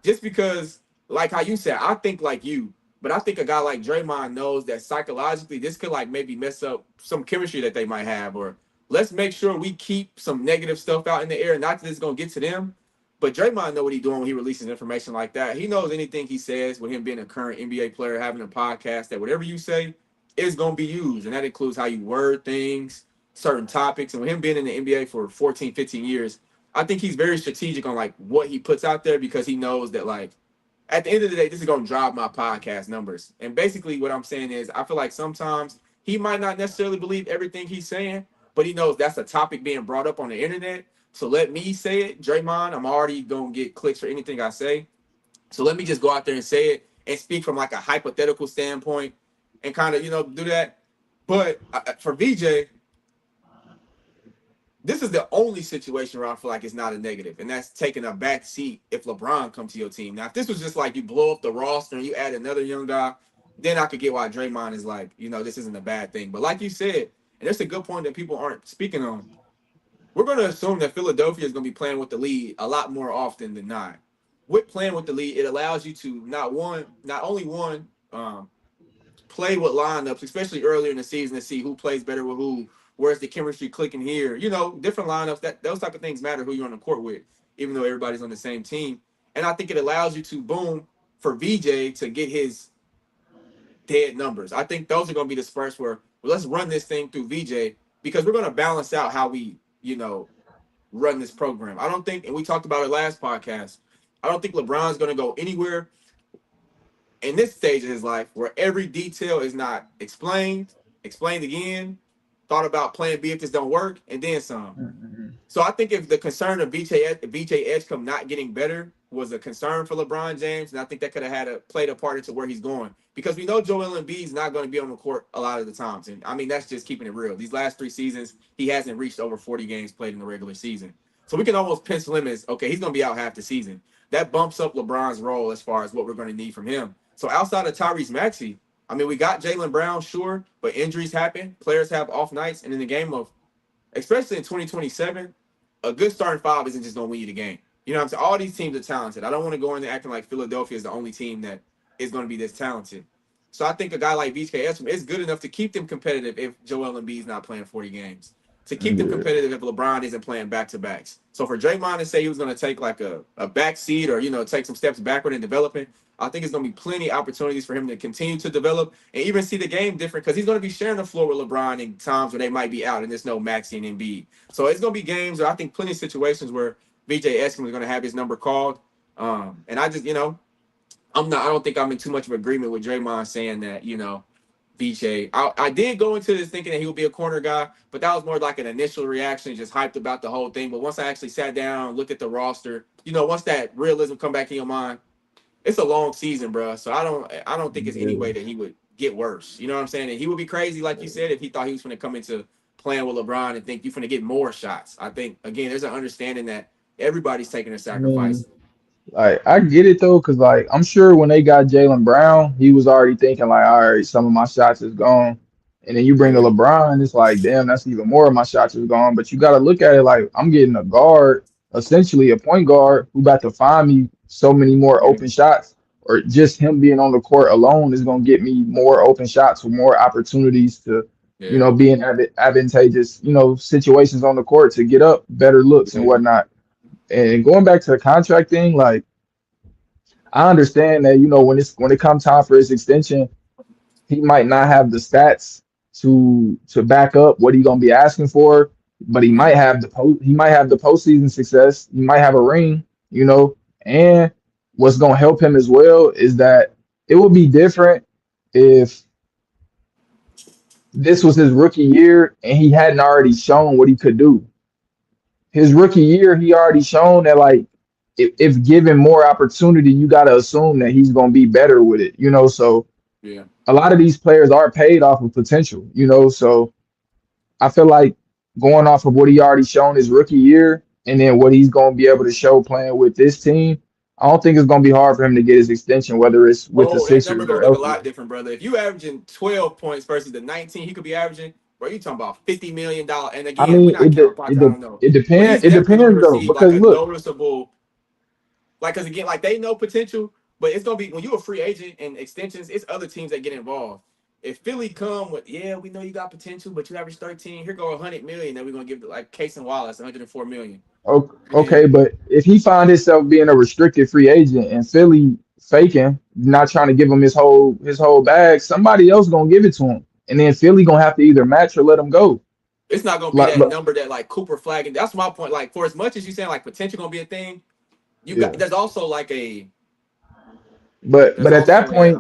just because, like how you said, I think like you, but I think a guy like Draymond knows that psychologically this could like maybe mess up some chemistry that they might have, or let's make sure we keep some negative stuff out in the air. Not that it's gonna get to them, but Draymond know what he's doing when he releases information like that. He knows anything he says with him being a current NBA player, having a podcast, that whatever you say is gonna be used, and that includes how you word things, certain topics, and with him being in the NBA for 14, 15 years. I think he's very strategic on like what he puts out there because he knows that like at the end of the day, this is going to drive my podcast numbers. And basically, what I'm saying is, I feel like sometimes he might not necessarily believe everything he's saying, but he knows that's a topic being brought up on the internet. So let me say it, Draymond. I'm already going to get clicks for anything I say. So let me just go out there and say it and speak from like a hypothetical standpoint and kind of, do that. But for VJ, this is the only situation where I feel like it's not a negative, and that's taking a back seat if LeBron comes to your team. Now, if this was just like you blow up the roster and you add another young guy, then I could get why Draymond is like, this isn't a bad thing. But like you said, and that's a good point that people aren't speaking on. We're going to assume that Philadelphia is going to be playing with the lead a lot more often than not. With playing with the lead, it allows you to not only play with lineups, especially earlier in the season, to see who plays better with who, where's the chemistry clicking here. Different lineups, that those type of things matter who you're on the court with, even though everybody's on the same team. And I think it allows you to boom for VJ to get his dead numbers. I think those are going to be the spurts where let's run this thing through VJ because we're going to balance out how we, run this program. I don't think, and we talked about it last podcast, I don't think LeBron's going to go anywhere in this stage of his life where every detail is not explained again, thought about plan B if this don't work, and then some. Mm-hmm. So I think if the concern of VJ Edgecombe not getting better was a concern for LeBron James, and I think that could have played a part into where he's going. Because we know Joel Embiid is not going to be on the court a lot of the times. And I mean, that's just keeping it real. These last 3 seasons, he hasn't reached over 40 games played in the regular season. So we can almost pencil him as, okay, he's going to be out half the season. That bumps up LeBron's role as far as what we're going to need from him. So outside of Tyrese Maxey, I mean, we got Jaylen Brown, sure, but injuries happen. Players have off nights. And in the game of, especially in 2027, a good starting 5 isn't just going to win you the game. You know what I'm saying? All these teams are talented. I don't want to go in there acting like Philadelphia is the only team that is going to be this talented. So I think a guy like VJ Edgecombe is good enough to keep them competitive if Joel Embiid is not playing 40 games. To keep them competitive if LeBron isn't playing back-to-backs. So for Draymond to say he was going to take like a back seat or, take some steps backward in developing, I think it's going to be plenty of opportunities for him to continue to develop and even see the game different because he's going to be sharing the floor with LeBron in times where they might be out and there's no Maxey and Embiid. So it's going to be games or I think plenty of situations where VJ Edgecombe is going to have his number called. And I just, I don't think I'm in too much of agreement with Draymond saying that, VJ. I did go into this thinking that he would be a corner guy, but that was more like an initial reaction, just hyped about the whole thing. But once I actually sat down, looked at the roster, once that realism come back in your mind, it's a long season, bro. So I don't think it's any way that he would get worse. You know what I'm saying? And he would be crazy, like you said, if he thought he was going to come into playing with LeBron and think you're going to get more shots. I think, again, there's an understanding that everybody's taking a sacrifice. Like I get it though, because like I'm sure when they got Jaylen Brown, he was already thinking like, all right, some of my shots is gone. And then you bring a LeBron, it's like, damn, that's even more of my shots is gone. But you gotta look at it like I'm getting a guard, essentially a point guard who about to find me so many more open shots. Or just him being on the court alone is gonna get me more open shots or more opportunities to, be in advantageous, situations on the court to get up better looks and whatnot. And going back to the contract thing, like I understand that when it comes time for his extension, he might not have the stats to back up what he's gonna be asking for, but he might have the postseason success. He might have a ring, And what's gonna help him as well is that it would be different if this was his rookie year and he hadn't already shown what he could do. His rookie year, he already shown that like if given more opportunity, you got to assume that he's going to be better with it, So a lot of these players are paid off of potential, So I feel like going off of what he already shown his rookie year and then what he's going to be able to show playing with this team, I don't think it's going to be hard for him to get his extension, whether it's with the Sixers number or gonna look a lot different, brother. If you averaging 12 points versus the 19 he could be averaging, bro, you talking about $50 million. And again, I mean, we're not counting points. I don't know. It depends. It depends though, because like a look, noticeable. Like, because again, like they know potential, but it's gonna be when you're a free agent and extensions, it's other teams that get involved. If Philly come with, we know you got potential, but you average 13, here go 100 million, then we're gonna give like Casey Wallace 104 million. Okay, but if he find himself being a restricted free agent and Philly faking, not trying to give him his whole bag, somebody else gonna give it to him, and then Philly gonna have to either match or let him go. It's not gonna be that number that like Cooper flagging. That's my point. Like for as much as you saying like potential gonna be a thing, there's also like a. But at that point,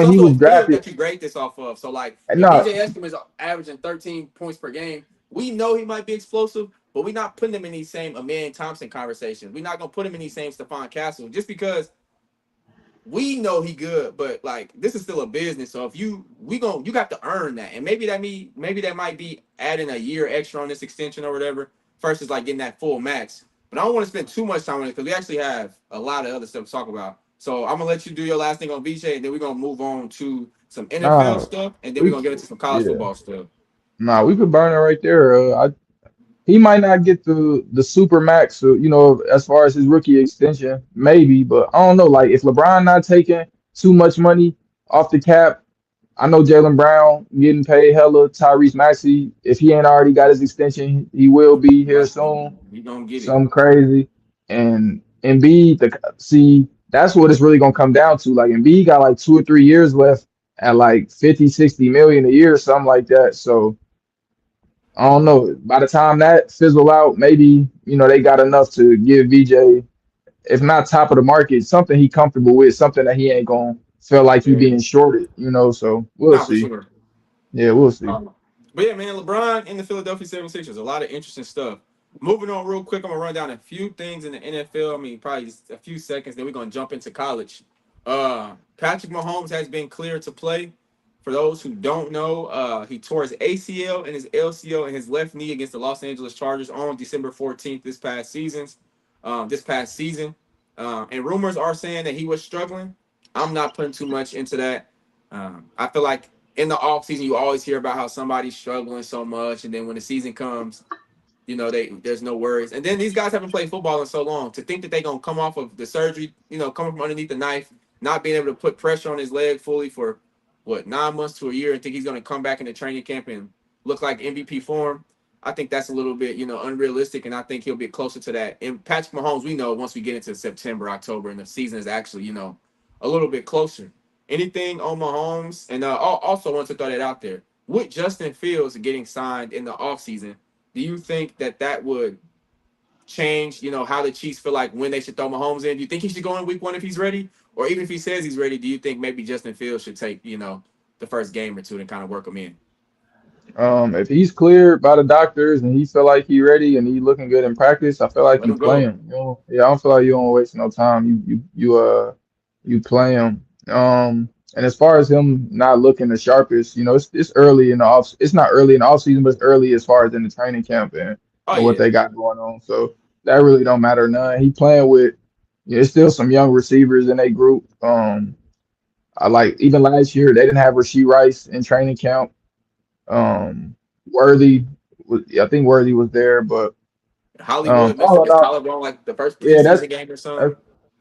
he was drafted. That you grade this off of. So like, DJ Edgecombe is averaging 13 points per game. We know he might be explosive, but we're not putting him in these same Amen Thompson conversations. We're not gonna put him in these same Stephon Castle just because we know he good. But like, this is still a business. So if you got to earn that, and maybe that might be adding a year extra on this extension or whatever, versus like getting that full max. But I don't want to spend too much time on it because we actually have a lot of other stuff to talk about. So I'm gonna let you do your last thing on VJ, and then we're gonna move on to some NFL stuff, and then we're gonna get into some college football stuff. Nah, we could burn it right there. He might not get the super max, as far as his rookie extension, maybe, but I don't know. Like if LeBron not taking too much money off the cap, I know Jalen Brown getting paid hella. Tyrese Maxey, if he ain't already got his extension, he will be here Like soon. he gonna get it. Something crazy. And Embiid, that's what it's really gonna come down to. Like Embiid got like 2 or 3 years left at like 50, 60 million a year, something like that. So I don't know. By the time that fizzle out, maybe they got enough to give VJ, if not top of the market, something he comfortable with, something that he ain't gonna feel like he Yeah. being shorted. So we'll Not for see. sure. Yeah, we'll see. But yeah, man, LeBron and the Philadelphia 76ers, a lot of interesting stuff. Moving on real quick, I'm gonna run down a few things in the NFL. I mean, probably just a few seconds, then we're gonna jump into college. Patrick Mahomes has been cleared to play. For those who don't know, he tore his ACL and his LCL in his left knee against the Los Angeles Chargers on December 14th this past season. And rumors are saying that he was struggling. I'm not putting too much into that. I feel like in the off season, you always hear about how somebody's struggling so much, and then when the season comes, there's no worries. And then these guys haven't played football in so long. To think that they're gonna come off of the surgery, coming from underneath the knife, not being able to put pressure on his leg fully for 9 months to a year, and think he's gonna come back into training camp and look like MVP form. I think that's a little bit, unrealistic, and I think he'll be closer to that. And Patrick Mahomes, we know once we get into September, October, and the season is actually, a little bit closer. Anything on Mahomes? And also want to throw that out there. With Justin Fields getting signed in the offseason, do you think that would change, how the Chiefs feel like when they should throw Mahomes in? Do you think he should go in week one if he's ready? Or even if he says he's ready, do you think maybe Justin Fields should take, the first game or two and kind of work him in? If he's cleared by the doctors and he feel like he ready and he looking good in practice, I feel like Let you him play go. him. Yeah, I don't feel like you don't waste no time. You play him. And as far as him not looking the sharpest, it's early in the off. It's not early in the off season, but it's early as far as in the training camp Oh and what yeah. they got going on. So that really don't matter none. He playing with. There's still some young receivers in a group. I like even last year they didn't have Rasheed Rice in training camp. Worthy I think Worthy was there, but Hollywood messed all up in his all, collarbone like the first yeah, preseason game or something.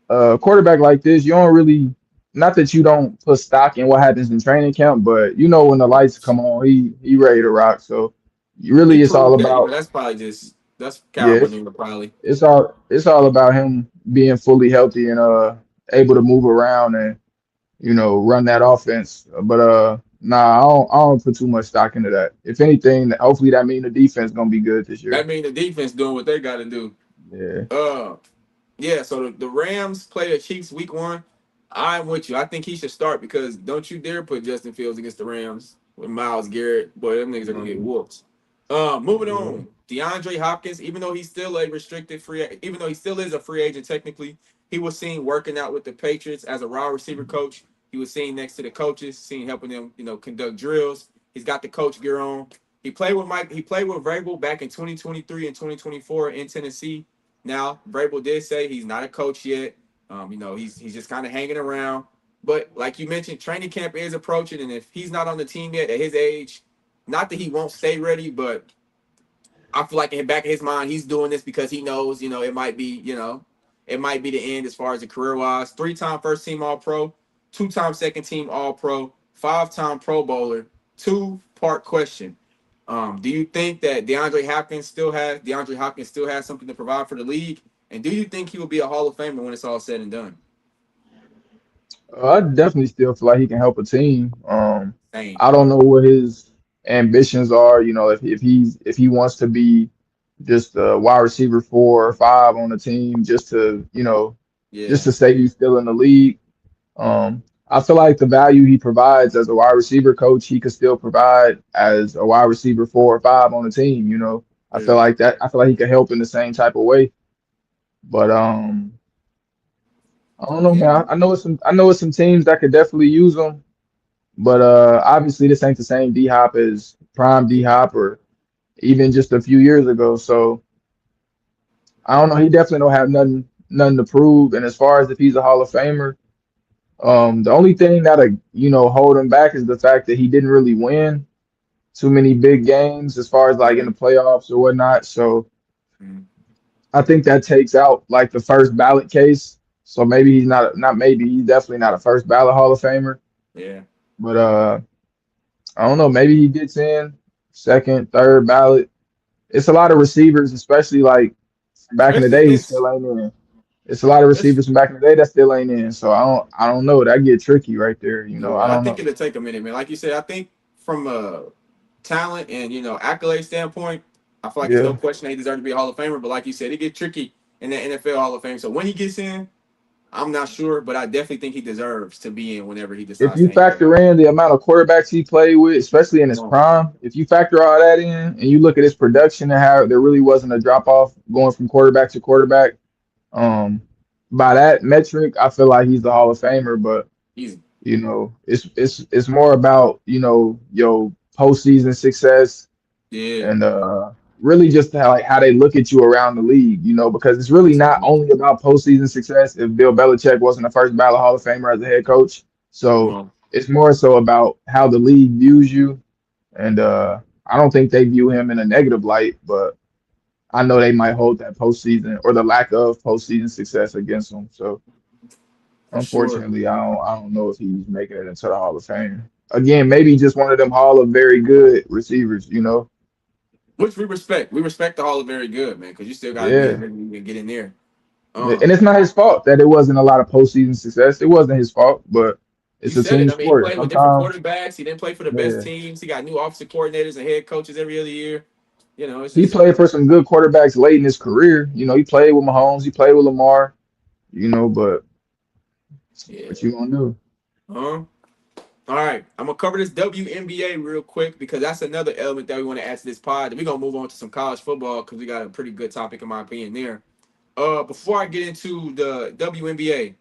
that's quarterback like this. You don't really, not that you don't put stock in what happens in training camp, but when the lights come on, he ready to rock. So you He really it's all proved that, about that's probably that's yeah, Cal maneuver probably. it's all about him being fully healthy and able to move around and run that offense. But nah, I don't put too much stock into that. If anything, hopefully that means the defense gonna be good this year. That means the defense doing what they got to do. Yeah. Uh, yeah. So the Rams play the Chiefs week one. I'm with you. I think he should start because don't you dare put Justin Fields against the Rams with Miles Garrett. Boy, them niggas are gonna get Mhm. whooped. Moving Yeah. on. DeAndre Hopkins, even though he still is a free agent technically, he was seen working out with the Patriots as a wide receiver coach. He was seen next to the coaches, seen helping them, conduct drills. He's got the coach gear on. He played with Vrabel back in 2023 and 2024 in Tennessee. Now, Vrabel did say he's not a coach yet. He's just kind of hanging around. But like you mentioned, training camp is approaching, and if he's not on the team yet at his age, not that he won't stay ready, but I feel like in the back of his mind, he's doing this because he knows, it might be the end as far as the career wise. 3-time first team All Pro, 2-time second team All Pro, 5-time Pro Bowler. Two-part question. Do you think that DeAndre Hopkins still has something to provide for the league? And do you think he will be a Hall of Famer when it's all said and done? I definitely still feel like he can help a team. Same. I don't know what his ambitions are. If he wants to be just a wide receiver 4 or 5 on the team, just Yeah. to say he's still in the league. I feel like the value he provides as a wide receiver coach, he could still provide as a wide receiver 4 or 5 on the team. I feel Yeah. like that. I feel like he could help in the same type of way. But I don't know, Yeah. man. I know it's some teams that could definitely use him. But obviously, this ain't the same D Hop as prime D Hop or even just a few years ago. So I don't know. He definitely don't have nothing to prove. And as far as if he's a Hall of Famer, the only thing that hold him back is the fact that he didn't really win. too many big games as far as like in Yeah. the playoffs or whatnot. So Mhm. I think that takes out like the first ballot case. So maybe he's not maybe he's definitely not a first ballot Hall of Famer. Yeah. But I don't know, maybe he gets in second, third ballot. It's a lot of receivers, especially like back in the Especially day, he since still ain't in. It's a lot of it's receivers from back in the day that still ain't in. So I don't know. That get tricky right there. I yeah, I don't think know. it'll take a minute, man. Like you said, I think from a talent and accolade standpoint, I feel like it's no Yeah. question he deserves to be a Hall of Famer. But like you said, it gets tricky in the NFL Hall of Fame. So when he gets in, I'm not sure, but I definitely think he deserves to be in whenever he If decides you to hang it up. factor in the amount of quarterbacks he played with, especially in Come his on. prime, if you factor all that in and you look at his production and how there really wasn't a drop off going from quarterback to quarterback, um, by that metric, I feel like he's the Hall of Famer. But Easy. it's more about your postseason success Yeah. and really just how they look at you around the league, because it's really not only about postseason success if Bill Belichick wasn't a first ballot Hall of Famer as a head coach. Come So on. it's more so about how the league views you. And I don't think they view him in a negative light, but I know they might hold that postseason or the lack of postseason success against him. So For sure. unfortunately, I don't know if he's making it into the Hall of Fame. Again, maybe just one of them Hall of very good receivers. Which we respect. We respect the Hall of Very Good, man, because you still got to be in Yeah. there and get in there. And Um, it's not his fault that it wasn't a lot of postseason success. It wasn't his fault, but you it's a said it. team I mean, he sport. played with different Sometimes, quarterbacks. He didn't play for the best yeah, teams. He got new offensive coordinators and head coaches every other year. It's he just played for some good quarterbacks late in his career. He played with Mahomes, he played with Lamar. But yeah. what you gonna do? Huh? All right, I'm gonna cover this WNBA real quick because that's another element that we want to add to this pod. We're gonna move on to some college football because we got a pretty good topic in my opinion there. Before I get into the WNBA,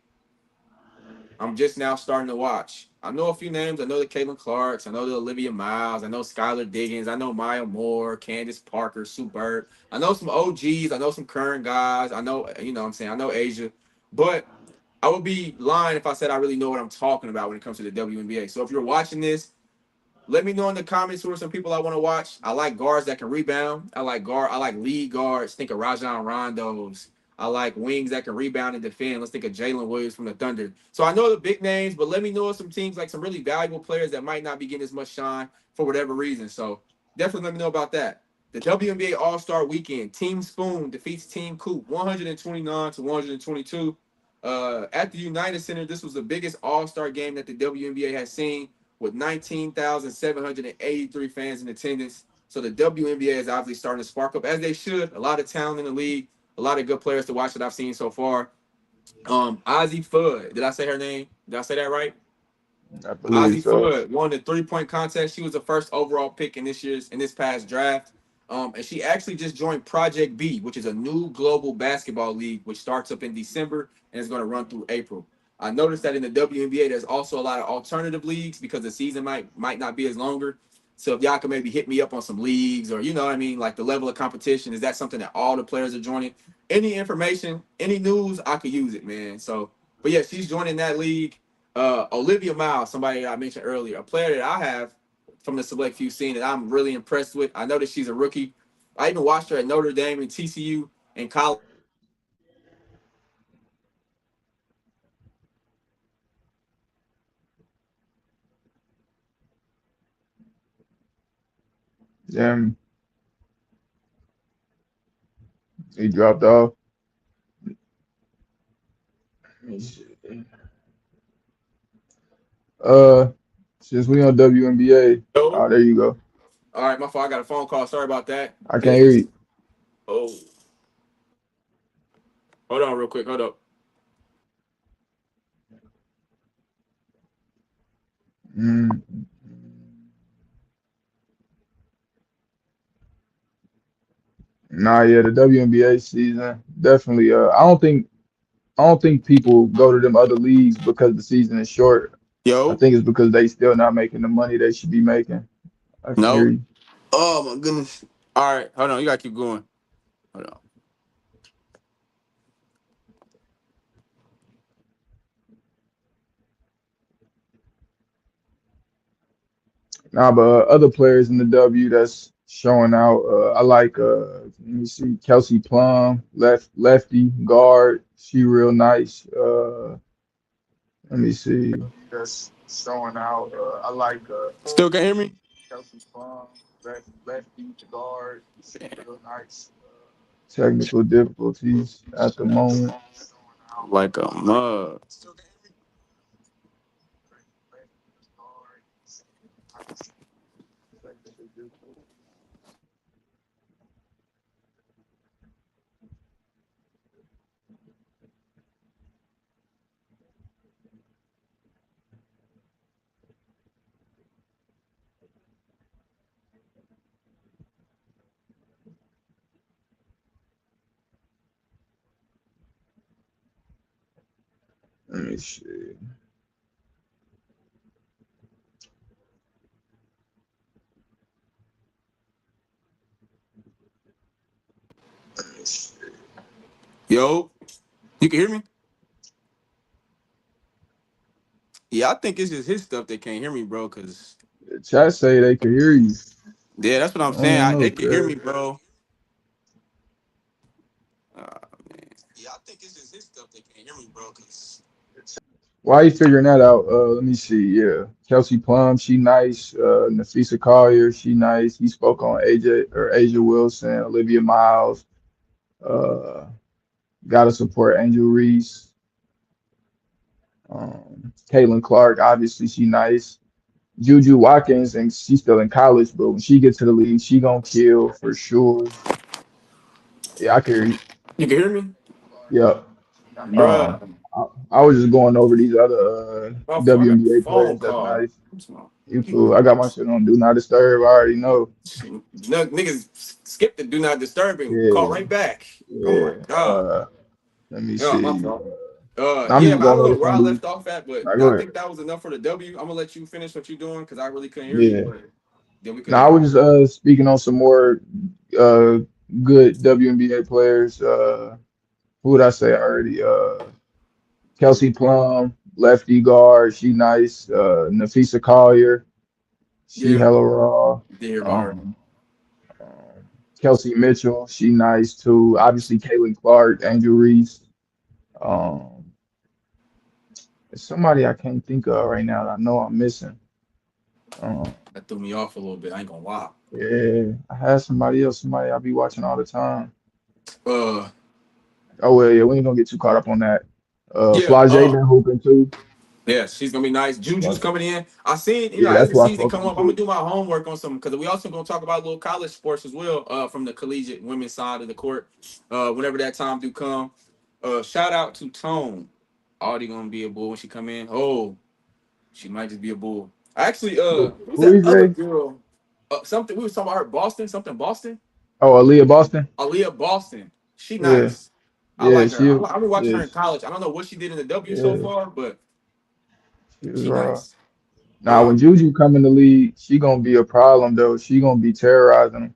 I'm just now starting to watch. I know a few names. I know the Caitlin Clarks. I know the Olivia Miles. I know Skylar Diggins. I know Maya Moore, Candace Parker, Sue Bird. I know some OGs. I know some current guys. I know, what I'm saying, I know Asia. But I would be lying if I said I really know what I'm talking about when it comes to the WNBA. So if you're watching this, let me know in the comments who are some people I want to watch. I like guards that can rebound. I like lead guards. Think of Rajon Rondos. I like wings that can rebound and defend. Let's think of Jalen Williams from the Thunder. So I know the big names, but let me know some teams like some really valuable players that might not be getting as much shine for whatever reason. So definitely let me know about that. The WNBA All Star Weekend. Team Spoon defeats Team Coop 129 to 122. At the United Center, this was the biggest All Star game that the WNBA has seen with 19,783 fans in attendance. So the WNBA is obviously starting to spark up as they should. A lot of talent in the league, a lot of good players to watch that I've seen so far. Ozzy Fudd, did I say her name? Did I say that right? I believe Ozzy so. Fudd won the 3-point contest. She was the first overall pick in this past draft. And she actually just joined Project B, which is a new global basketball league, which starts up in December and is going to run through April. I noticed that in the WNBA, there's also a lot of alternative leagues because the season might not be as longer. So if y'all can maybe hit me up on some leagues or you know what I mean, like the level of competition, is that something that all the players are joining? Any information, any news, I could use it, man. So, but yeah, she's joining that league. Olivia Miles, somebody I mentioned earlier, a player that I have from the select few seen that I'm really impressed with. I know that she's a rookie. I even watched her at Notre Dame and TCU in college. Damn, he dropped off. Let me see. Uh, since we on WNBA, Oh, there you go. all right, my fault. I got a phone call. Sorry about that. I can't hear Business. you. Oh, hold on, real quick. Hold up. Mm. Nah, yeah, the WNBA season definitely. I don't think people go to them other leagues because the season is short. I Yo, think it's because they still not making the money they should be making. I can hear no. you. Oh my goodness. All right, hold on. You gotta keep going. Hold on. Nah, but other players in the W that's showing out. I like let me see, Kelsey Plum, lefty guard. She real nice. Let me see. That's showing out. I like Still can hear me? Kelsey Plum, lefty guard. She real nice. Technical difficulties at the moment. Like a mug. Let me see. Yo, you can hear me? Yeah, I think it's just his stuff that can't hear me, bro. Cause The chat say they can hear you. yeah, that's what I I'm saying. don't know, They can hear cuz. me, bro. Man. Yeah, I think it's just his stuff that can't hear me, bro. Cause Why you figuring that out? Let me see. Yeah, Kelsey Plum, she nice. Nafisa Collier, she nice. He spoke on Asia Wilson, Olivia Miles. Uh, gotta support Angel Reese. Caitlin Clark, obviously she nice. Juju Watkins, and she's still in college, but when she gets to the league, she gonna kill for sure. Yeah, I can hear you. you can hear me, Yep. Um, bro. I was just going over these other My phone, I got a WNBA phone players that's call. nice. You fool. I got my shit on Do Not Disturb. I already know. Niggas skipped the do not disturb and call Yeah, right back. Oh my yeah. god. Let me Yeah, my see. fault. I'm Yeah, just but I going don't know over where some I of these. left off at, but Nah, go I ahead. think that was enough for the W. I'm gonna let you finish what you're doing because I really couldn't hear you. Yeah. But then we Now I could. was just speaking on some more uh good WNBA players. Who would I say already? Kelsey Plum, lefty guard, she nice. Nafisa Collier, she Yeah, hella raw. did hear about her. Um, Kelsey Mitchell, she nice too. Obviously, Caitlin Clark, Angel Reese. Um, there's somebody I can't think of right now that I know I'm missing. Um, That threw me off a little bit. I ain't gonna lie. yeah, I had somebody else, somebody I be watching all the time. Uh, Oh well, yeah, we ain't gonna get too caught up on that. yeah. Flage been hooping too. Yeah, she's gonna be nice. Juju's Flage- coming in. I seen, Yeah, as that's the who I season fuck come with up, I'm gonna too. do my homework on some because we also gonna talk about little college sports as well. From the collegiate women's side of the court. Whenever that time do come. Shout out to Tone. Already gonna be a bull when she come in. Oh, she might just be a bull. Actually, who's Who that is other they? girl? Something we was talking about her. Boston, something Boston. Oh, Aaliyah Boston. Aaliyah Boston. She Yeah, nice. I yeah, like her. she is. I've been watching her in Yes, college. I don't know what she did in the W so yeah, far, but she was she raw. nice. Now, Uh, when Juju come in the league, she gonna be a problem though. She gonna be terrorizing them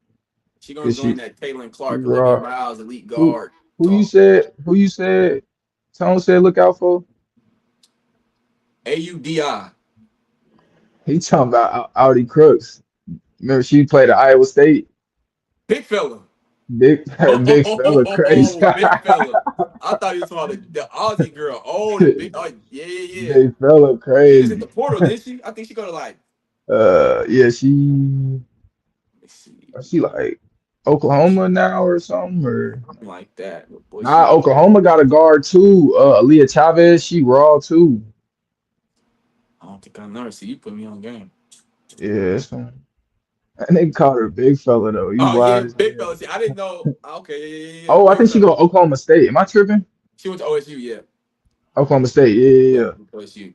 She gonna because join that Caitlin she Clark, Olivia raw. Miles, elite Who guard who you talk. said? Who you said? Tone said look out for. AUDI. He talking about Audi Crooks. Remember she played at Iowa State. Big fella. Big big fella, crazy. Oh, big fella. I thought he was talking about the Aussie girl. Oh, the big. Oh, yeah, yeah, yeah. Big fella, She just hit crazy. the portal, didn't she? I think she go to like. Yeah, Let me see, she like Oklahoma now or something or something like that. But boy, nah. she. Oklahoma got a guard too. Aaliyah Chavez, she raw too. I don't think I know her. See, you put me on game. Yeah, and they called her big fella though. You Oh yeah, wild as big fella. hell. See, I didn't know. Okay, yeah, Oh, I big think she fella. go Oklahoma State. Am I tripping? She went to OSU. Yeah, Oklahoma State. Yeah, yeah, yeah, yeah. OSU.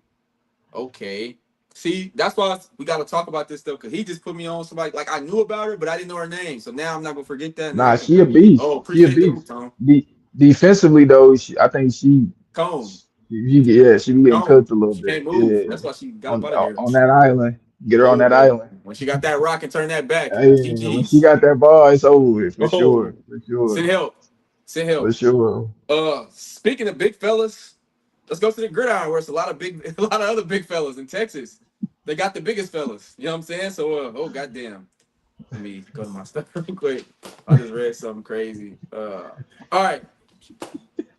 Okay. See, that's why we got to talk about this stuff because he just put me on somebody like I knew about her, but I didn't know her name. So now I'm not gonna forget that. Now I Nah, can. she a beast. Oh, She a appreciate the hoop, beast. Tom. Defensively though, I think Cone, she be getting Cone. cooked a little She bit. can't move. Yeah, That's why she got up out of there. on that island, get her on Oh that boy, island. when she got that rock and turned that back, Hey, when she GG's. got that ball, it's over with for Oh, sure, for sure, send help, send for help. sure. Speaking of big fellas, let's go to the gridiron where it's a lot of big, a lot of other big fellas in Texas. They got the biggest fellas. You know what I'm saying? So, oh goddamn. Let me go to my stuff real quick. I just read something crazy. All right,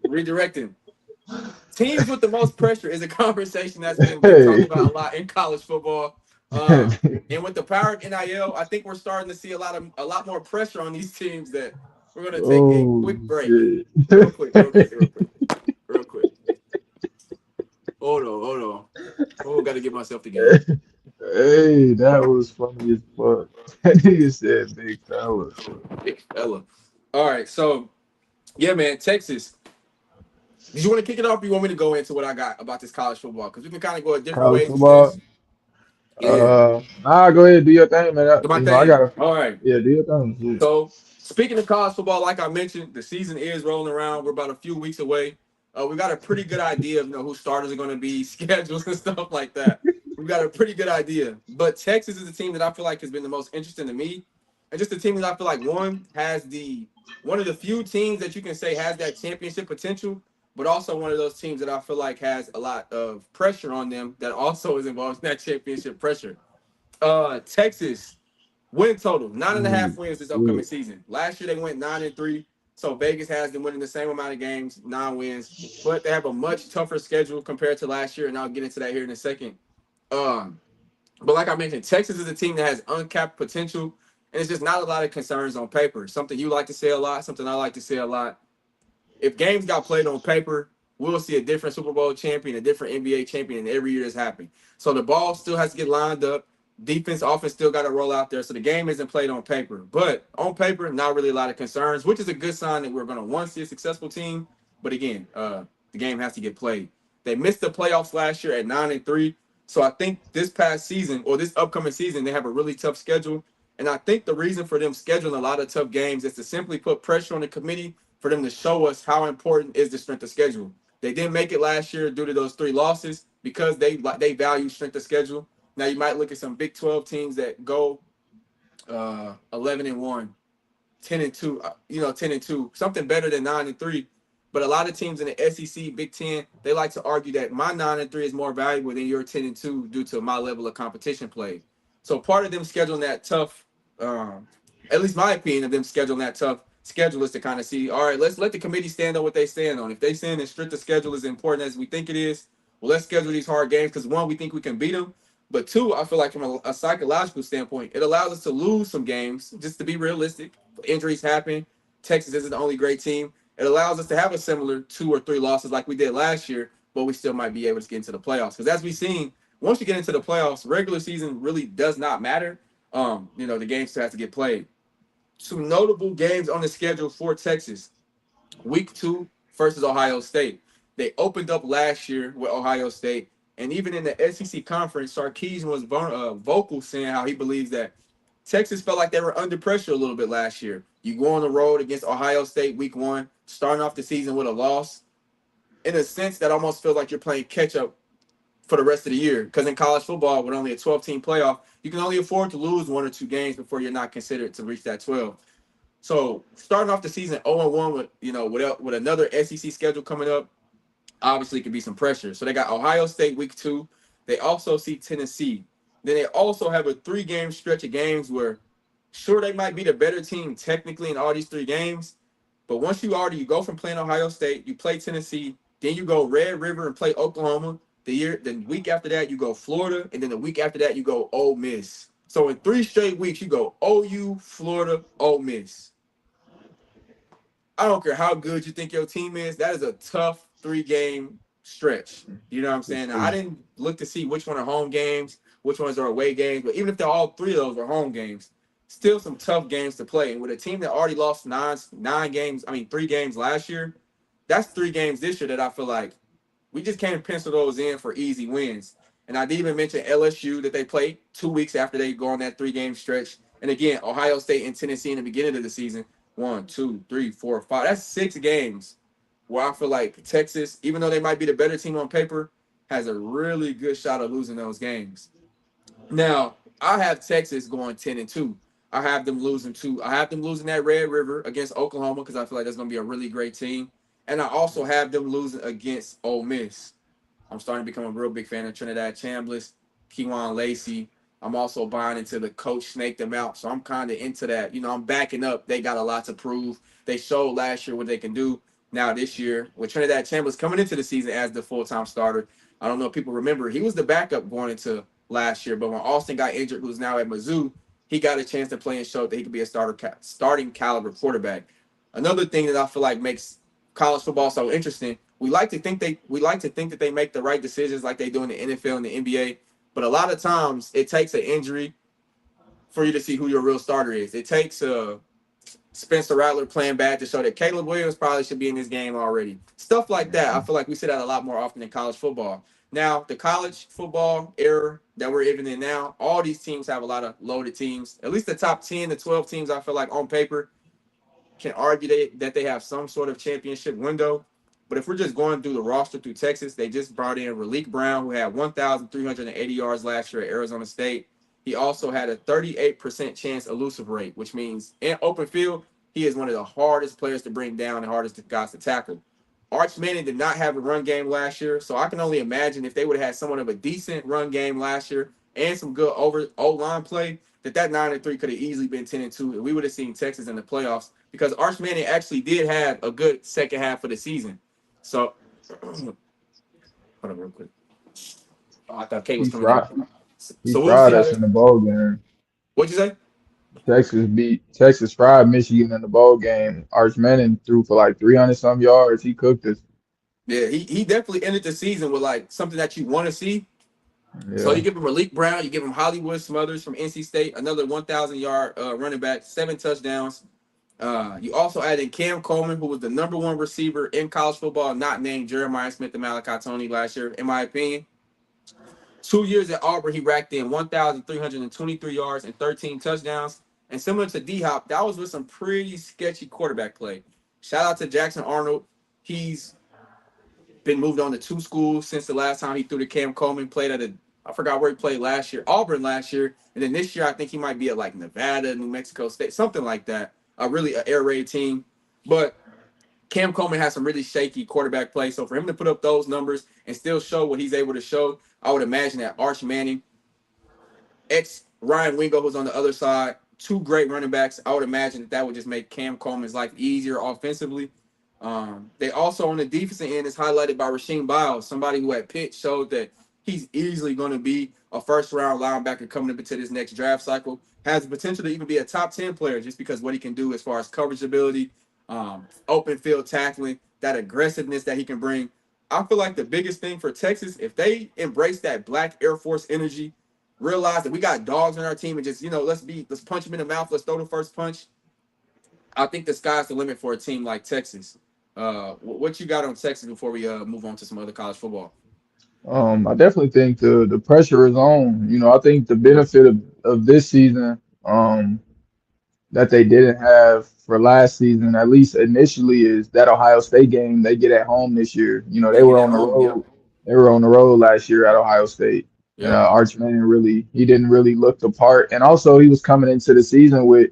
redirecting. Teams with the most pressure is a conversation that's been talked Hey. about a lot in college football. Uh, and with the power of NIL, I think we're starting to see a lot more pressure on these teams. That we're gonna take a Oh quick break, shit. real quick, real quick, real quick, real quick. Hold on, hold on. Oh, got to get myself together. Hey, that was funny as fuck. That nigga said big fella. Big fella. All right, so yeah, man, Texas. Did you want to kick it off? Or you want me to go into what I got about this college football? Because we can kind of go a different College ways with football. this. Yeah. Nah, go ahead, do your thing, man. Do my I thing. gotta, All right. yeah, do your thing. Shit. So, speaking of college football, like I mentioned, the season is rolling around. We're about a few weeks away. We got a pretty good idea of who starters are going to be, schedules and stuff like that. We got a pretty good idea. But Texas is the team that I feel like has been the most interesting to me, and just the team that I feel like has one of the few teams that you can say has that championship potential, but also one of those teams that I feel like has a lot of pressure on them that also is involved in that championship pressure. Texas. Win total 9.5 Ooh, wins this upcoming shit. season. Last year they went 9-3, so Vegas has them winning the same amount of games, 9 wins, but they have a much tougher schedule compared to last year, and I'll get into that here in a second. Um, but like I mentioned, Texas is a team that has uncapped potential, and it's just not a lot of concerns on paper. Something you like to say a lot, something I like to say a lot. If games got played on paper, we'll see a different Super Bowl champion, a different NBA champion every year that's happening. So the ball still has to get lined up. Defense, offense still got to roll out there. So the game isn't played on paper. But on paper, not really a lot of concerns, which is a good sign that we're going to want to see a successful team. But again, the game has to get played. They missed the playoffs last year at 9-3. So I think this past season or this upcoming season, they have a really tough schedule. And I think the reason for them scheduling a lot of tough games is to simply put pressure on the committee for them to show us how important is the strength of schedule. They didn't make it last year due to those 3 losses because they value strength of schedule. Now you might look at some Big 12 teams that go 11-1, 10-2, 10-2, something better than 9-3. But a lot of teams in the SEC, Big Ten, they like to argue that my 9-3 is more valuable than your 10-2 due to my level of competition play. So part of them scheduling that tough, at least my opinion of them scheduling that tough schedule is to kind of see, all right, let's let the committee stand on what they stand on. If they saying that strict the schedule is important as we think it is, well, let's schedule these hard games because one, we think we can beat them. But two, I feel like from a psychological standpoint, it allows us to lose some games, just to be realistic. Injuries happen. Texas isn't the only great team. It allows us to have a similar 2 or 3 losses like we did last year, but we still might be able to get into the playoffs. Because as we've seen, once you get into the playoffs, regular season really does not matter. The game still has to get played. Two notable games on the schedule for Texas. Week 2 versus Ohio State. They opened up last year with Ohio State. And even in the SEC conference, Sarkisian was vocal saying how he believes that Texas felt like they were under pressure a little bit last year. You go on the road against Ohio State week 1, starting off the season with a loss. In a sense, that almost feels like you're playing catch up for the rest of the year. Because in college football, with only a 12-team playoff, you can only afford to lose 1 or 2 games before you're not considered to reach that 12. So starting off the season 0-1 with another SEC schedule coming up, obviously could be some pressure. So they got Ohio State week 2. They also see Tennessee. Then they also have a 3-game stretch of games where sure they might be the better team technically in all these 3 games, but once you go from playing Ohio State, you play Tennessee, then you go Red River and play Oklahoma. The week after that you go Florida, and then the week after that you go Ole Miss. So in 3 straight weeks you go OU, Florida, Ole Miss. I don't care how good you think your team is. That is a tough 3-game stretch. You know what I'm For saying? Now, I sure. didn't look to see which one are home games, which ones are away games. But even if they're all 3 of those are home games, still some tough games to play. And with a team that already lost 3 games last year, that's 3 games this year that I feel like we just can't pencil those in for easy wins. And I did even mention LSU that they played 2 weeks after they go on that 3-game stretch. And again, Ohio State and Tennessee in the beginning of the season. 1, 2, 3, 4, 5. That's 6 games where I feel like Texas, even though they might be the better team on paper, has a really good shot of losing those games. Now, I have Texas going 10-2. I have them losing two. I have them losing that Red River against Oklahoma because I feel like that's going to be a really great team. And I also have them losing against Ole Miss. I'm starting to become a real big fan of Trinidad Chambliss. Keywan Lacey. I'm also buying into the coach snake them out. So I'm kind of into that. I'm backing up. They got a lot to prove. They showed last year what they can do. Now this year, with Trinidad Chambers coming into the season as the full-time starter, I don't know if people remember, he was the backup going into last year. But when Austin got injured, who's now at Mizzou, he got a chance to play and showed that he could be a starting caliber quarterback. Another thing that I feel like makes college football so interesting, we like to think that they make the right decisions like they do in the NFL and the NBA. But a lot of times it takes an injury for you to see who your real starter is. It takes Spencer Rattler playing bad to show that Caleb Williams probably should be in this game already. Stuff like that. I feel like we see that a lot more often in college football. Now, the college football era that we're even in now, all these teams have a lot of loaded teams. At least the top 10 to 12 teams, I feel like on paper, can argue that they have some sort of championship window. But if we're just going through the roster through Texas, they just brought in Raleek Brown, who had 1,380 yards last year at Arizona State. He also had a 38% chance elusive rate, which means in open field, he is one of the hardest players to bring down and hardest guys to tackle. Arch Manning did not have a run game last year, so I can only imagine if they would have had someone of a decent run game last year and some good O-line play, that 9-3 could have easily been 10-2, and we would have seen Texas in the playoffs because Arch Manning actually did have a good second half of the season. So, hold on real quick. Oh, I thought Kate was coming in. He fried us in the bowl game. What'd you say? Texas fried Michigan in the bowl game. Arch Manning threw for like 300-some yards. He cooked us. Yeah, he definitely ended the season with like something that you want to see. Yeah. So you give him Raleek Brown, you give him Hollywood Smothers from NC State, another 1,000-yard running back, 7 touchdowns. You also added Cam Coleman, who was the number 1 receiver in college football, not named Jeremiah Smith and Malachi Tony last year, in my opinion. 2 years at Auburn, he racked in 1,323 yards and 13 touchdowns. And similar to D-Hop, that was with some pretty sketchy quarterback play. Shout out to Jackson Arnold. He's been moved on to 2 schools since the last time he threw to Cam Coleman. Played at I forgot where he played last year, Auburn last year. And then this year, I think he might be at like Nevada, New Mexico State, something like that. Really an air raid team. But Cam Coleman has some really shaky quarterback play. So for him to put up those numbers and still show what he's able to show, I would imagine that Arch Manning, Ryan Wingo, who's on the other side, 2 great running backs. I would imagine that would just make Cam Coleman's life easier offensively. They also on the defensive end is highlighted by Rasheem Biles, somebody who at Pitt showed that he's easily going to be a first-round linebacker coming up into this next draft cycle. Has the potential to even be a top 10 player just because what he can do as far as coverage ability, open field tackling, that aggressiveness that he can bring. I feel like the biggest thing for Texas, if they embrace that Black Air Force energy, realize that we got dogs on our team and just, let's punch them in the mouth, let's throw the first punch. I think the sky's the limit for a team like Texas. What you got on Texas before we move on to some other college football? I definitely think the pressure is on. I think the benefit of this season that they didn't have for last season, at least initially, is that Ohio State game they get at home this year. They were on the road. Yeah. They were on the road last year at Ohio State. Yeah. And Arch Manning he didn't really look the part. And also he was coming into the season with,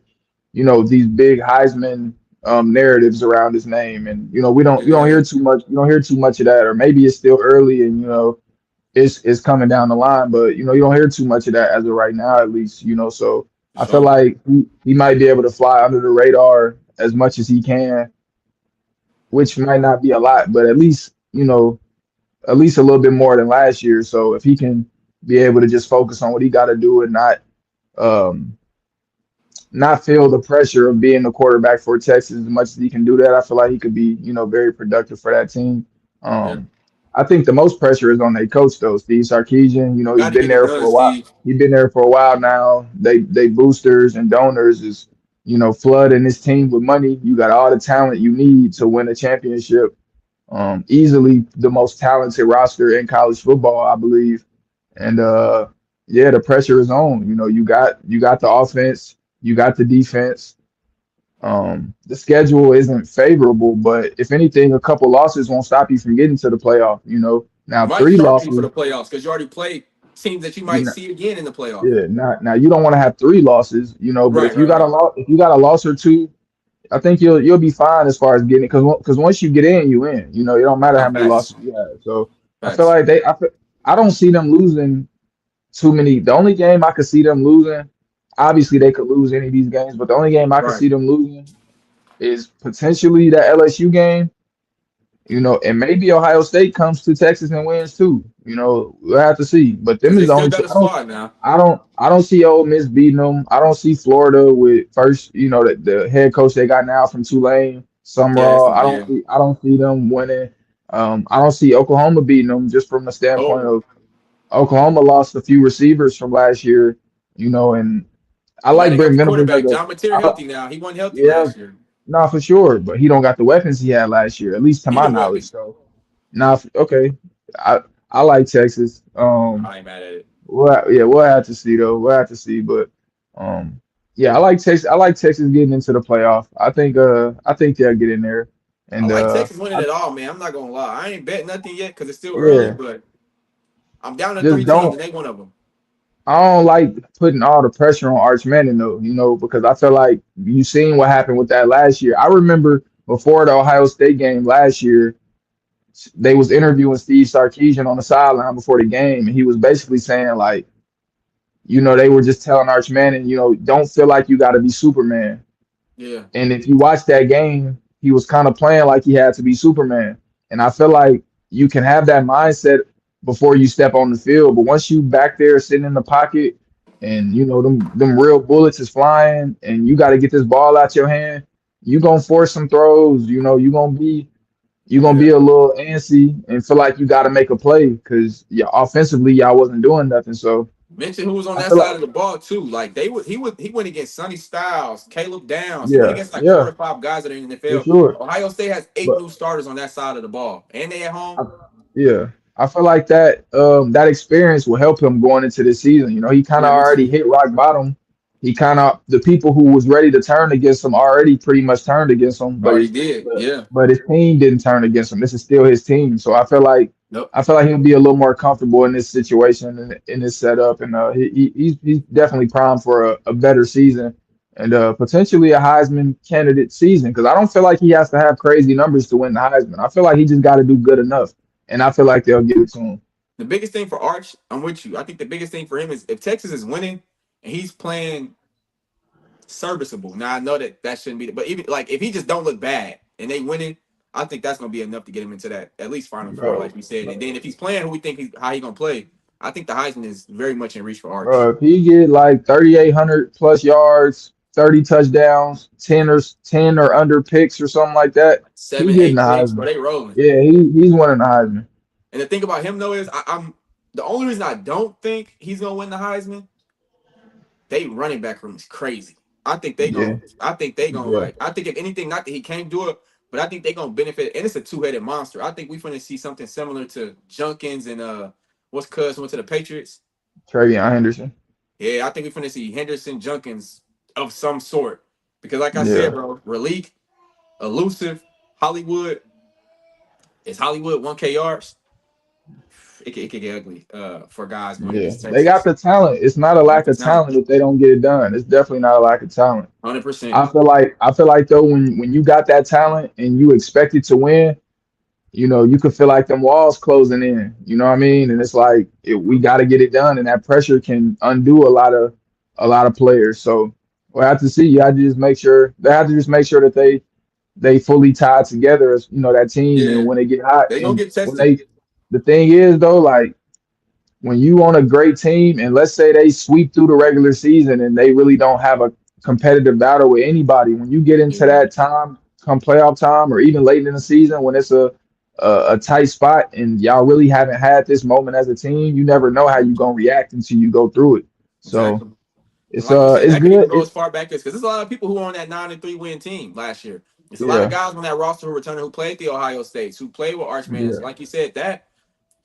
these big Heisman narratives around his name. And, you don't hear too much. You don't hear too much of that, or maybe it's still early and, it's coming down the line, but, you don't hear too much of that as of right now, at least, so I feel like he might be able to fly under the radar as much as he can, which might not be a lot, but at least a little bit more than last year. So if he can be able to just focus on what he got to do and not feel the pressure of being the quarterback for Texas as much as he can do that, I feel like he could be, very productive for that team. I think the most pressure is on their coach though, Steve Sarkisian. He's been there for a while. He's been there for a while now. They boosters and donors is, flooding this team with money. You got all the talent you need to win a championship. Easily the most talented roster in college football, I believe. And the pressure is on. You got the offense, you got the defense. The schedule isn't favorable, but if anything, a couple losses won't stop you from getting to the playoff. Now 3 losses for the playoffs because you already played teams that you might see again in the playoff. Yeah, now you don't want to have 3 losses, but if you got a loss or 2, I think you'll be fine as far as getting it because once you get in, you in. It don't matter how many losses you have. So I feel like I don't see them losing too many. The only game I could see them losing, obviously they could lose any of these games, but the only game I could Right. see them losing is potentially the LSU game, and maybe Ohio State comes to Texas and wins too. We'll have to see. But them Because is they the still only got two. a squad now. I don't see Ole Miss beating them. I don't see Florida with first, the head coach they got now from Tulane, Yeah, Summerall. yeah. I don't see them winning. I don't see Oklahoma beating them just from the standpoint Oh, of Oklahoma lost a few receivers from last year, and I and now like they got Brent the Venables as quarterback, John Mateer, I, healthy now. He wasn't healthy yeah, last year. nah, for sure, but he don't got the weapons he had last year, at least to my Either knowledge. way, So, nah, okay, I I like Texas. I ain't mad at it. We'll have to see though. We'll have to see, but yeah, I like Texas. I like Texas getting into the playoff. I think they'll get in there, I and like Texas winning it all, man. I'm not gonna lie. I ain't bet nothing yet because it's still early, yeah, but I'm down to just three teams, don't. and they one of them. I don't like putting all the pressure on Arch Manning though, because I feel like you seen what happened with that last year. I remember before the Ohio State game last year, they was interviewing Steve Sarkisian on the sideline before the game, and he was basically saying like, they were just telling Arch Manning, don't feel like you got to be Superman. Yeah, And if you watch that game, he was kind of playing like he had to be Superman. And I feel like you can have that mindset before you step on the field, but once you back there sitting in the pocket and them real bullets is flying and you got to get this ball out your hand, you gonna force some throws. You gonna be yeah. a little antsy and feel like you got to make a play because offensively y'all wasn't doing nothing. So Mention who was on I that feel side like of the ball too. Like he went against Sonny Styles, Caleb Downs. He went yeah, against like four yeah, or five guys that are in the for NFL. sure. Ohio State has eight But new starters on that side of the ball, and they at home. I, yeah, I feel like that experience will help him going into this season. He kind of Yeah, me already too. hit rock bottom. He kind of the people who was ready to turn against him already pretty much turned against him, but Already his did. but, Yeah. but his team didn't turn against him. This is still his team, so Nope. I feel like he'll be a little more comfortable in this situation and in this setup, and he's definitely primed for a better season and potentially a Heisman candidate season because I don't feel like he has to have crazy numbers to win the Heisman. I feel like he just got to do good enough, and I feel like they'll give it to him. The biggest thing for Arch, I'm with you. I think the biggest thing for him is if Texas is winning and he's playing serviceable. Now I know that shouldn't be, but even like if he just don't look bad and they winning, I think that's gonna be enough to get him into that at least Final Four, like Bro, we said. And then if he's playing who we think how he gonna play, I think the Heisman is very much in reach for Arch. if he get like 3,800 plus yards, 30 touchdowns, 10 or under picks or something like that, he Seven, getting the eight picks, but Heisman. they rolling. Yeah, he's winning the Heisman. And the thing about him though is I'm the only reason I don't think he's gonna win the Heisman. They running back room is crazy. I think they Yeah, gonna. I think they gonna yeah. like. I think if anything, not that he can't do it, but I think they gonna benefit. And it's a two-headed monster. I think we finna see something similar to Junkins and what's Cuz went to the Patriots. TreVeyon Henderson. Yeah, I think we finna see Henderson Junkins of some sort. Because like I said, Yeah. bro, Raleek, elusive, Hollywood. Is Hollywood 1K yards? It could get ugly for guys going Yeah, against they got Texas. the talent. It's not a They got lack the of talent. talent if they don't get it done. It's definitely not a lack of talent. 100%. I feel like though when you got that talent and you expect it to win, you could feel like them walls closing in. You know what I mean? And it's like we got to get it done, and that pressure can undo a lot of players. So we'll have to see. You have to just make sure they have to just make sure that they fully tied together as that team. And Yeah. when they get hot, They gonna and get when tested. they the thing is though, like when you on a great team and let's say they sweep through the regular season and they really don't have a competitive battle with anybody, when you get into Yeah. that time come playoff time or even late in the season when it's a tight spot and y'all really haven't had this moment as a team, you never know how you gonna react until you go through it. So Exactly. And it's like you said, it's that could even good. go as far back as because there's a lot of people who are on that 9-3 win team last year. There's a lot of Yeah, guys on that roster who returning who played the Ohio States, who played with Arch Manning. So yeah, like you said, that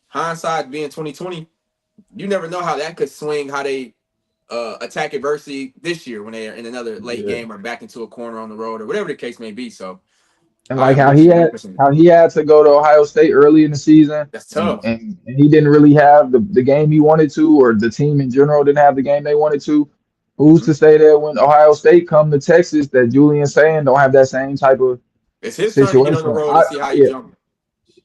hindsight being 2020, you never know how that could swing how they attack adversity this year when they are in another late yeah. game or back into a corner on the road or whatever the case may be. So And I like am how with he you had 100%. how he had to go to Ohio State early in the season, That's and tough. and he didn't really have the game he wanted to, or the team in general didn't have the game they wanted to. Who's Mhm. to say that when Ohio State come to Texas, that Julian saying don't have that same type of It's his turn to get on the situation? road and see how he Yeah, jump.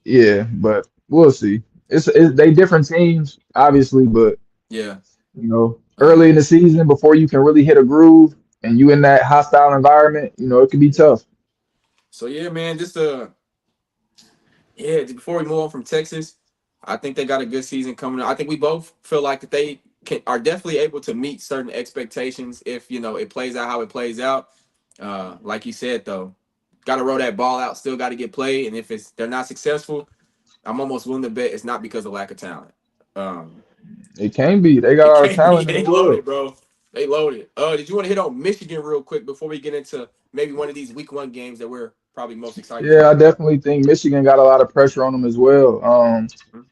yeah, but we'll see. It's they different teams, obviously, but Yeah. Early in Um. the season before you can really hit a groove and you in that hostile environment, it can be tough. So yeah, man. Just yeah. Before we move on from Texas, I think they got a good season coming up. I think we both feel like that they are definitely able to meet certain expectations if it plays out how it plays out. Like you said though, got to roll that ball out. Still got to get played, and if they're not successful, I'm almost willing to bet it's not because of lack of talent. Um, It can be. They got it all the can't be. talent in the They world. loaded, bro. They loaded. Did you want to hit on Michigan real quick before we get into maybe one of these week 1 games that we're probably most excited Yeah, I for? definitely think Michigan got a lot of pressure on them as well. Mhm.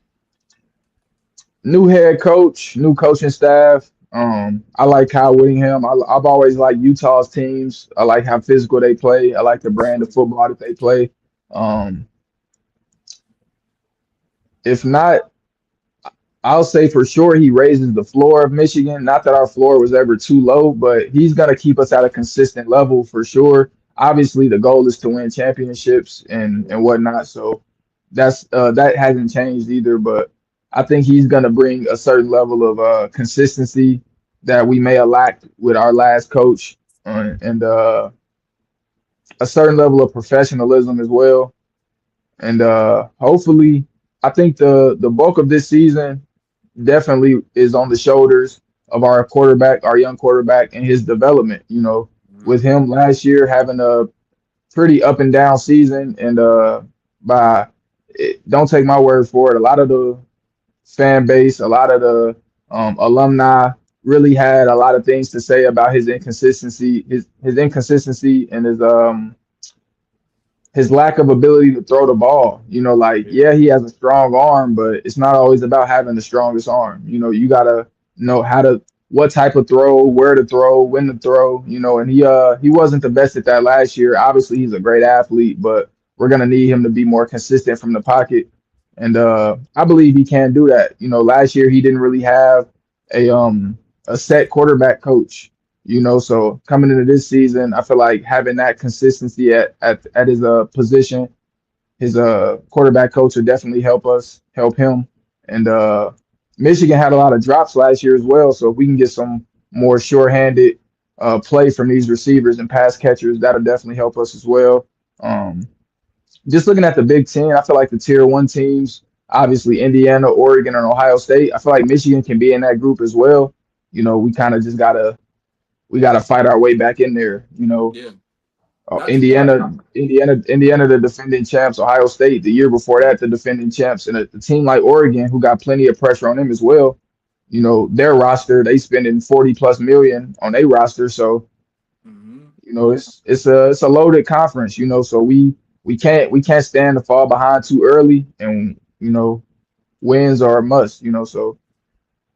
New head coach, new coaching staff. I like Kyle Whittingham. I've always liked Utah's teams. I like how physical they play. I like the brand of football that they play. Um, if not, I'll say for sure he raises the floor of Michigan. Not that our floor was ever too low, but he's going to keep us at a consistent level for sure. Obviously, the goal is to win championships and whatnot. So that hasn't changed either. But I think he's going to bring a certain level of consistency that we may have lacked with our last coach, and a certain level of professionalism as well. And hopefully, I think the bulk of this season definitely is on the shoulders of our quarterback, our young quarterback, and his development. With Mhm. him last year having a pretty up and down season, and don't take my word for it. A lot of the fan base, a lot of the alumni really had a lot of things to say about his inconsistency, his inconsistency, and his lack of ability to throw the ball. Like, Yeah. yeah, he has a strong arm, but it's not always about having the strongest arm. You gotta know what type of throw, where to throw, when to throw. And he wasn't the best at that last year. Obviously, he's a great athlete, but we're gonna need him to be more consistent from the pocket. And I believe he can do that. Last year he didn't really have a um a set quarterback coach. So coming into this season, I feel like having that consistency at his position, his quarterback coach will definitely help him. And Michigan had a lot of drops last year as well. So if we can get some more sure-handed play from these receivers and pass catchers, that'll definitely help us as well. Um, just looking at the Big Ten, I feel like the Tier 1 teams, obviously Indiana, Oregon, and Ohio State. I feel like Michigan can be in that group as well. We kind of just gotta fight our way back in there. Yeah. Not too bad. Indiana, the defending champs. Ohio State, the year before that, the defending champs, and a team like Oregon, who got plenty of pressure on them as well. Their roster, they spending 40 plus million on their roster, so Hmm. it's a loaded conference. So we can't stand to fall behind too early, and wins are a must. So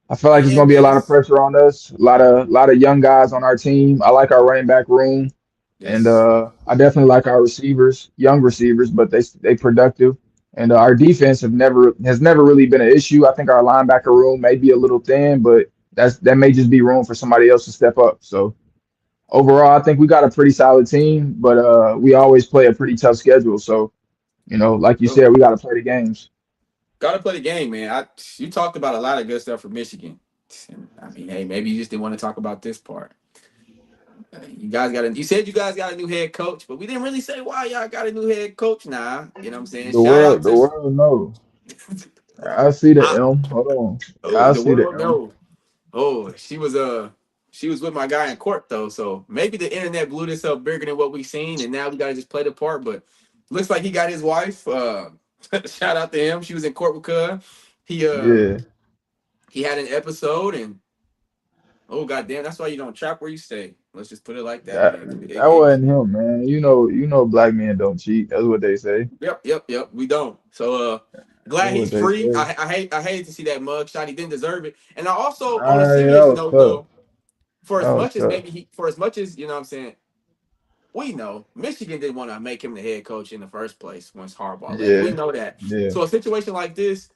I feel like there's Yeah, gonna be a man. lot of pressure on us. A lot of young guys on our team. I like our running back room, and Yes. I definitely like our receivers, young receivers, but they productive. And our defense has never really been an issue. I think our linebacker room may be a little thin, but that may just be room for somebody else to step up. So overall, I think we got a pretty solid team, but we always play a pretty tough schedule. So like you said, we got to play the games. Got to play the game, man. You talked about a lot of good stuff for Michigan. I mean, hey, maybe you just didn't want to talk about this part. You guys got you said you guys got a new head coach, but we didn't really say why y'all got a new head coach. Nah, you know what I'm saying? The Shout out world, the to world knows. I see the I, M. Hold on. oh, I the see the world M. know. Oh, she was with my guy in court though, so maybe the internet blew this up bigger than what we seen, and now we gotta just play the part. But looks like he got his wife. Shout out to him. She was in court with Cuz. He Yeah, he had an episode, and oh goddamn, that's why you don't trap where you stay. Let's just put it like that, that man. that wasn't him, man. Black men don't cheat. That's what they say. Yep. We don't. So That's glad what he's they free. say. I hate to see that mug shot. He didn't deserve it. And I also, on a That serious was note tough. though, for That as was much as tough. you know what I'm saying, we know Michigan didn't want to make him the head coach in the first place once Harbaugh left. We Yeah, know that. yeah. So a situation like this,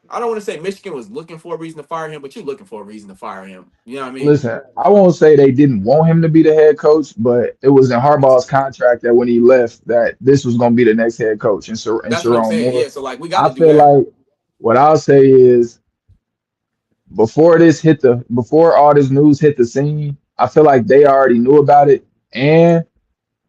I don't want to say Michigan was looking for a reason to fire him, but you're looking for a reason to fire him. You know what I mean? Listen, I won't say they didn't want him to be the head coach, but it was in Harbaugh's contract that when he left, that this was going to be the next head coach, and That's what I'm Sharon saying. Moore. Yeah. So like we got I to do feel that. like what I'll say is before all this news hit the scene, I feel like they already knew about it. And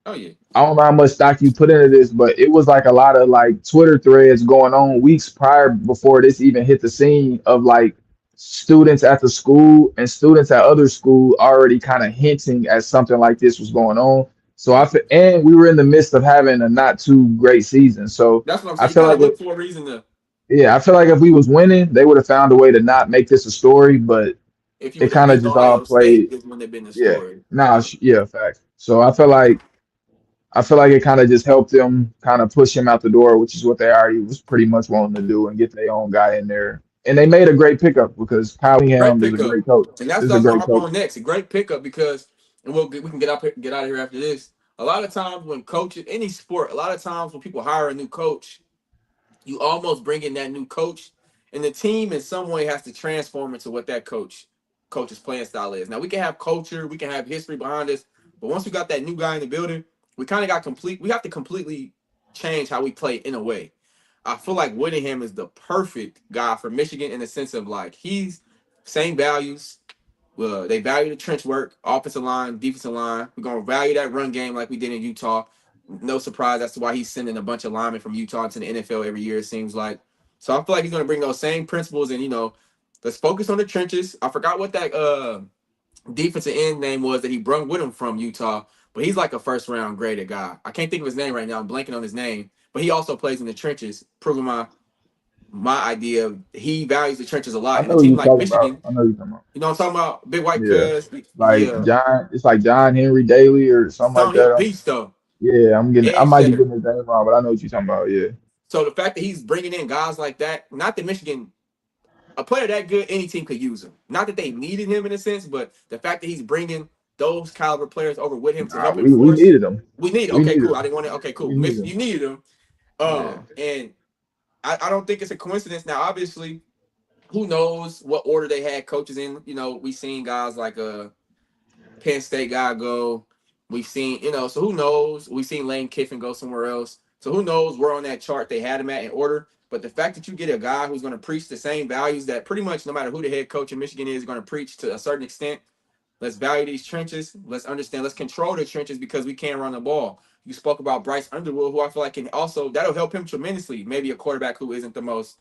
Oh yeah, I don't know how much stock you put into this, but it was like a lot of like Twitter threads going on weeks prior before this even hit the scene of like students at the school and students at other school already kind of hinting at something like this was going on. So yeah. and we were in the midst of having a not too great season. So That's what I'm I saying. You feel gotta like look for a reason to. yeah, I feel like if we was winning, they would have found a way to not make this a story, but If you it would have kind of beat just all Ohio State, played. this wouldn't have been the Yeah. story. Nah, Yeah. yeah, facts. So I feel like it kind of just helped them kind of push him out the door, which is what they already was pretty much wanting to do and get their own guy in there. And they made a great pickup because Kyle Great Ham is a pickup, great coach. and that's Is what I a was gonna great hop coach. on next. A great pickup because, and we can get out of here after this. A lot of times when coaches, any sport, a lot of times when people hire a new coach, you almost bring in that new coach, and the team in some way has to transform into what that coach's playing style is. Now we can have culture, we can have history behind us, but once we got that new guy in the building, we kind of got complete. We have to completely change how we play in a way. I feel like Whittingham is the perfect guy for Michigan in the sense of like he's same values. Well, they value the trench work, offensive line, defensive line. We're gonna value that run game like we did in Utah. No surprise. That's why he's sending a bunch of linemen from Utah to the NFL every year. It seems like. So I feel like he's gonna bring those same principles and let's focus on the trenches. I forgot what that defensive end name was that he brought with him from Utah, but he's like a first round graded guy. I can't think of his name right now. I'm blanking on his name, but he also plays in the trenches, proving my idea of he values the trenches a I lot. And a know who team you're like talking about. Michigan, I know who you're talking about. you know what I'm talking about? Big White Yeah. Cuz, Like yeah. John, it's like John Henry Daly or something like Some he a that. beast though. Yeah, I Edge might be setter. getting his name wrong, but I know what you're talking about. Yeah. So the fact that he's bringing in guys like that, not that Michigan, a player that good, any team could use him. Not that they needed him in a sense, but the fact that he's bringing those caliber players over with him to Nah, help we enforce. needed him. We need. We Okay, needed cool. I him. didn't want to. Okay, We cool. needed him. You needed him. Yeah. And I don't think it's a coincidence. Now, obviously, who knows what order they had coaches in? We've seen guys like Penn State guy go. We've seen, so who knows? We've seen Lane Kiffin go somewhere else. So who knows where on that chart they had him at in order. But the fact that you get a guy who's going to preach the same values that pretty much no matter who the head coach in Michigan is going to preach to a certain extent. Let's value these trenches. Let's understand. Let's control the trenches because we can't run the ball. You spoke about Bryce Underwood, who I feel like can also, that'll help him tremendously. Maybe a quarterback who isn't the most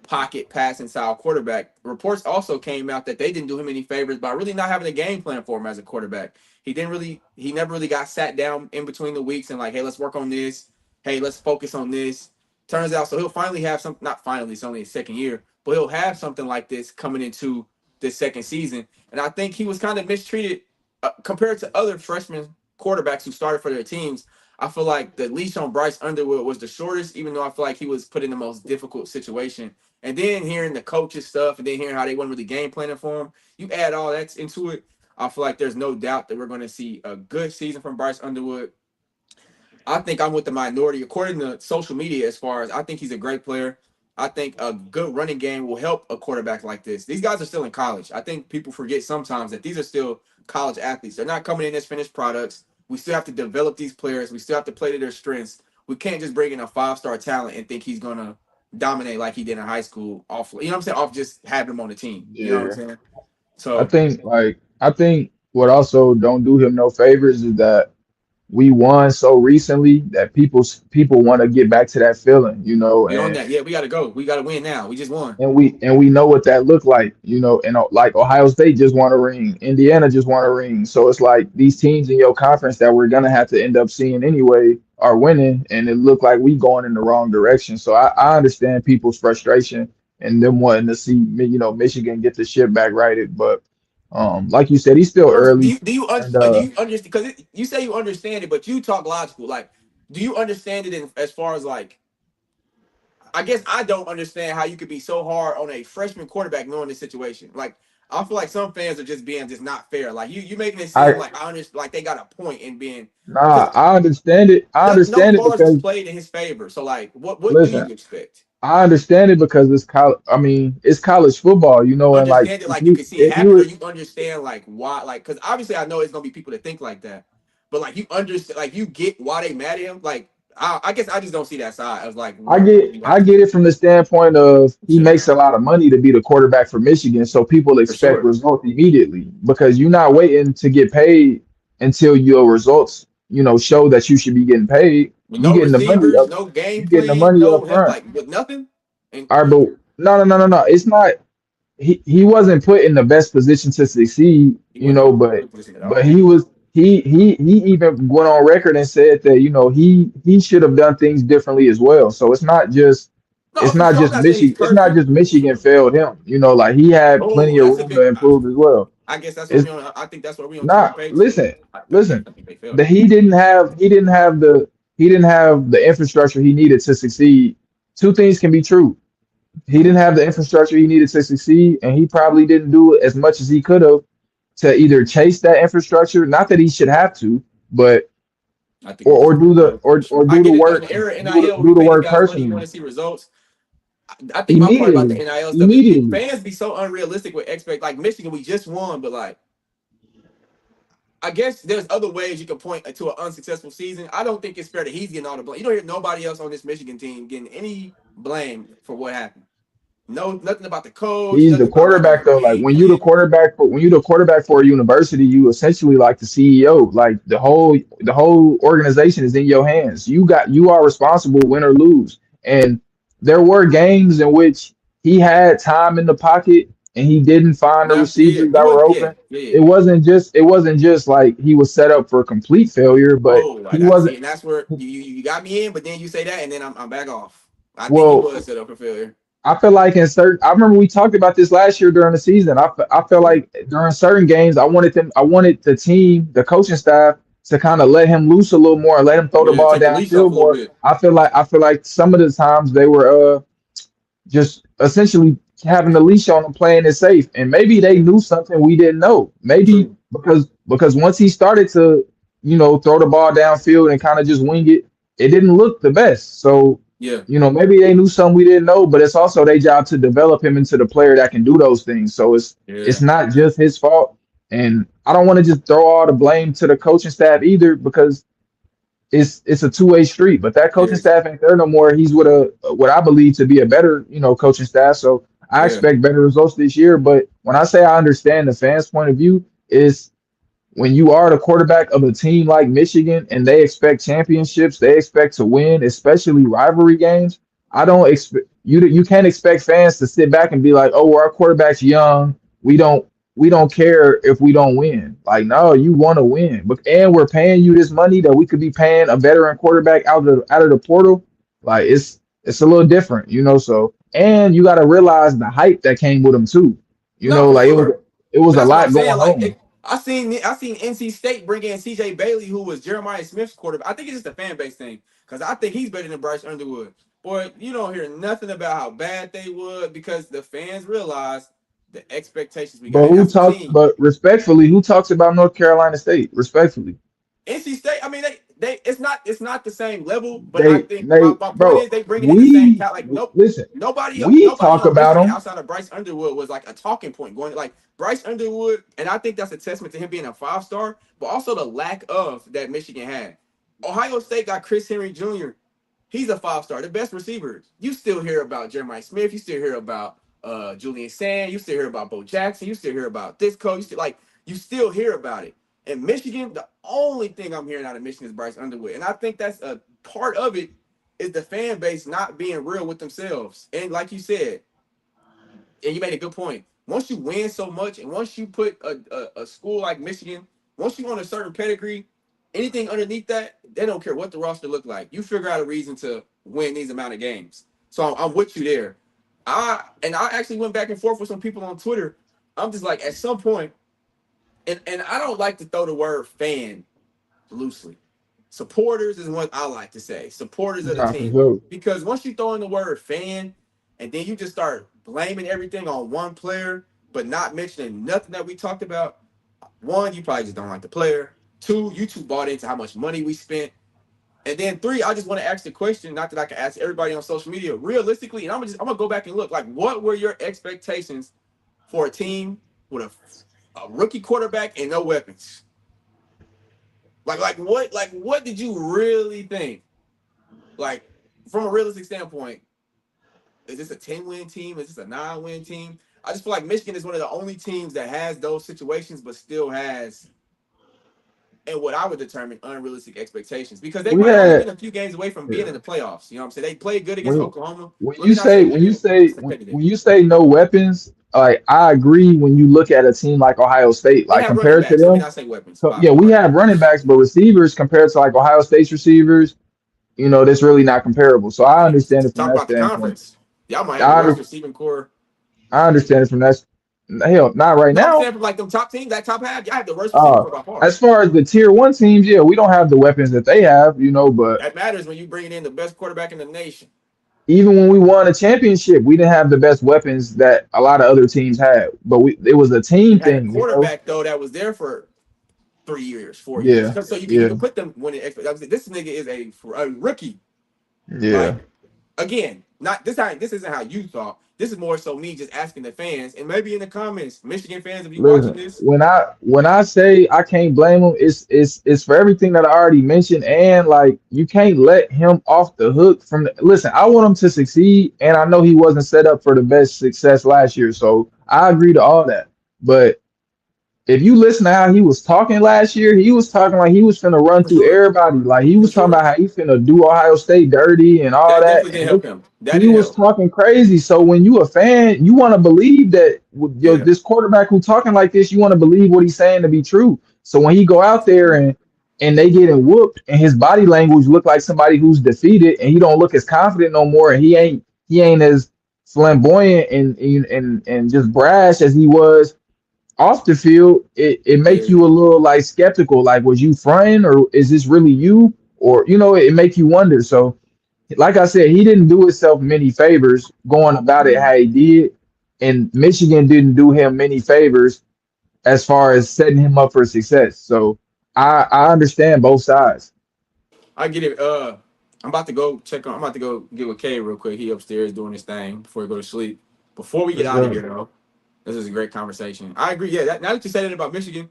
pocket passing style quarterback. Reports also came out that they didn't do him any favors by really not having a game plan for him as a quarterback. He never really got sat down in between the weeks and like, hey, let's work on this. Hey, let's focus on this. Turns out, so he'll finally have some, not finally, it's only his second year, but he'll have something like this coming into this second season. And I think he was kind of mistreated compared to other freshman quarterbacks who started for their teams. I feel like the leash on Bryce Underwood was the shortest, even though I feel like he was put in the most difficult situation. And then hearing the coaches stuff and then hearing how they weren't really game planning for him, you add all that into it. I feel like there's no doubt that we're going to see a good season from Bryce Underwood. I think I'm with the minority, according to social media, as far as I think he's a great player. I think a good running game will help a quarterback like this. These guys are still in college. I think people forget sometimes that these are still college athletes. They're not coming in as finished products. We still have to develop these players. We still have to play to their strengths. We can't just bring in a 5-star talent and think he's going to dominate like he did in high school off, you know what I'm saying? Off just having him on the team. You know what I'm Yeah. saying? I So think I think what also don't do him no favors is that we won so recently that people want to get back to that feeling, we on that. Yeah, we got to go. We got to win now. We just won. and we know what that looked like, and like Ohio State just won a ring, Indiana just won a ring, so it's like these teams in your conference that we're gonna have to end up seeing anyway are winning, and it looked like we going in the wrong direction. So I understand people's frustration and them wanting to see Michigan get the shit back righted, but like you said, he's still First, do early, you do you and do you understand? Because you say you understand it, but you talk logical. Like, do you understand it as far as like? I guess I don't understand how you could be so hard on a freshman quarterback knowing this situation. Like, I feel like some fans are just being just not fair. Like you making it seem I like I understand, like they got a point in being nah, because I understand it. I no understand it cards was because played in his favor. So like, what do listen, you expect? I understand it because it's college. I mean, it's college football, and like Understand it like you can see it if happen, or you you understand like why, like because obviously I know it's gonna be people that think like that, but like you understand, like you get why they mad at him, like I guess I just don't see that side of like I what get you I have to get it from the standpoint of he sure makes a lot of money to be the quarterback for Michigan, so people for expect sure. results immediately because you're not waiting to get paid until your results, show that you should be getting paid. With You no getting the money receivers, up, no game you getting the plan, money no up help, front. like with nothing. And All right, but no. It's not. He wasn't put in the best position to succeed, he wasn't put in a but good position at but all. he was he even went on record and said that he should have done things differently as well. So No, for sure. I'm not saying he's It's not perfect. just For Michigan sure. failed him. Like he had Oh, plenty of that's a room to big. improve as well. I guess that's where It's we on. I think that's where we on two different not pages. Then listen, I listen. think they failed That him. he didn't have the infrastructure he needed to succeed. Two things can be true. He didn't have the infrastructure he needed to succeed, and he probably didn't do as much as he could have to either chase that infrastructure. Not that he should have to, but I think he or just. do the For sure. or I do the get it though. In work, the era of NIL, where we do the paying work guys money, you want personally to see results. I think my part about the immediately, NIL stuff is immediately. fans be so unrealistic with expect. Like Michigan, we just won, but like I guess there's other ways you can point to an unsuccessful season. I don't think it's fair that he's getting all the blame. You don't hear nobody else on this Michigan team getting any blame for what happened. No, nothing about the coach, He's the nothing about like quarterback the though. Like game plan. when you the quarterback for a university, you essentially like the CEO. Like the whole organization is in your hands. You are responsible, win or lose. And there were games in which he had time in the pocket and he didn't find the Not yeah, receivers he that were wasn't. Yeah, open. yeah, yeah. It wasn't just like he was set up for complete failure, but Oh, he I wasn't. see, and that's where you got me in. But then you say that, and then I'm back off. I think he Well, was set up for failure. I feel like I remember we talked about this last year during the season. I feel Yeah, like during certain games, I wanted the team, the coaching staff to kind of let him loose a little more and let him throw the yeah. ball Take the leash off a downfield little more. bit. I feel like some of the times they were just essentially having the leash on and playing it safe. And maybe they Yeah, knew something we didn't know. Maybe true. because once he started to, throw the ball downfield and kind of just wing it, it didn't look the best. So, Yeah, maybe they knew something we didn't know, but it's also their job to develop him into the player that can do those things. So it's yeah, not just his fault. And I don't want to just throw all the blame to the coaching staff either because it's a two-way street. But that coaching yeah, staff ain't there no more. He's with a what I believe to be a better, coaching staff. So I yeah. expect better results this year. But when I say I understand the fans' point of view, is when you are the quarterback of a team like Michigan and they expect championships, they expect to win, especially rivalry games. I don't expect you can't expect fans to sit back and be like, "Oh, well, our quarterback's young. We don't care if we don't win." Like, no, you want to win. But and we're paying you this money that we could be paying a veteran quarterback out of the portal. Like it's a little different, so and you got to realize the hype that came with him too. No, for Like sure. it was a That's what I'm lot saying. going Like on. I seen NC State bring in CJ Bailey, who was Jeremiah Smith's quarterback. I think it's just a fan base thing because I think he's better than Bryce Underwood. Boy, you don't hear nothing about how bad they would because the fans realize the expectations we got, and that's a team. But respectfully, who talks about North Carolina State? Respectfully. NC State. I mean, they it's not the same level, but I think my, They my point bro, is they bringing in the same cat. Like listen, we nobody talk on about Michigan them, outside of Bryce Underwood was like a talking point going like Bryce Underwood, and I think that's a testament to him being a 5 star, but also the lack of that Michigan had. Ohio State got Chris Henry Jr. He's a 5 star, the best receiver. You still hear about Jeremiah Smith. You still hear about Julian Sand. You still hear about Bo Jackson. You still hear about this coach. You still hear about it. In Michigan, the only thing I'm hearing out of Michigan is Bryce Underwood, and I think that's a part of it is the fan base not being real with themselves. And like you said, and you made a good point. Once you win so much, and once you put a school like Michigan, once you on a certain pedigree, anything underneath that, they don't care what the roster look like. You figure out a reason to win these amount of games. So I'm with you there. I actually went back and forth with some people on Twitter. I'm just like, at some point, and I don't like to throw the word fan loosely. Supporters is what I like to say. Supporters of the nah, for team. sure. Because once you throw in the word fan and then you just start blaming everything on one player, but not mentioning nothing that we talked about, one, you probably just don't like the player. Two, you too bought into how much money we spent. And then three, I just want to ask the question, not that I can ask everybody on social media, realistically, and I'm gonna go back and look, like, what were your expectations for a team with a rookie quarterback and no weapons? Like what did you really think? like from a realistic standpoint, is this a 10-win team? Is this a 9-win team? I just feel like Michigan is one of the only teams that has those situations, but still has, and what I would determine, unrealistic expectations because they We might only had been a few games away from being yeah. in the playoffs. You know what I'm saying? They played good against when Oklahoma. when Let you me not say say when you win, say just competitive. when you say no weapons, like I agree when you look at a team like Ohio State, They like have running compared to backs. Let me them, not say weapons. so, yeah, we Pardon. have running backs, but receivers compared to like Ohio State's receivers, that's really not comparable. So I understand it from Talk that about the standpoint. conference. Y'all might have the I, worst under, receiving core. I understand it from that. Hell, not right No, I'm now. saying from like them top teams, that top half, y'all have the worst receiving Uh, core by far. as far as the tier one teams, yeah, we don't have the weapons that they have, but That matters when you bringing in the best quarterback in the nation. even when we won a championship, we didn't have the best weapons that a lot of other teams had. But it was a You team had a thing. quarterback though that was there for 3 years, 4 years. Yeah, So you yeah, can put them when this nigga is a rookie. yeah. Like again, not this isn't how you thought. This is more so me just asking the fans and maybe in the comments, Michigan fans, if you watching Listen, this, when I say I can't blame him, it's for everything that I already mentioned, and like you can't let him off the hook from listen, I want him to succeed, and I know he wasn't set up for the best success last year, so I agree to all that. But if you listen to how he was talking last year, he was talking like he was finna run for through sure, everybody. Like he for was talking sure, about how he finna do Ohio State dirty and all that that. definitely didn't And help him. That he didn't was help. talking crazy. So when you a fan, you want to believe that with Yeah, this quarterback who talking like this, you want to believe what he's saying to be true. So when he go out there and they getting whooped and his body language look like somebody who's defeated and he don't look as confident no more and he ain't as flamboyant and just brash as he was off the field, it yeah, make you a little like skeptical. Like, was you fronting or is this really you? Or it make you wonder. So, like I said, he didn't do himself many favors going about it how he did, and Michigan didn't do him many favors as far as setting him up for success. So, I understand both sides. I get it. I'm about to go check on. I'm about to go get with Kay real quick. He upstairs doing his thing before he go to sleep. Before we For get out of sure. here, though, this is a great conversation. I agree. Yeah, now that you said it about Michigan,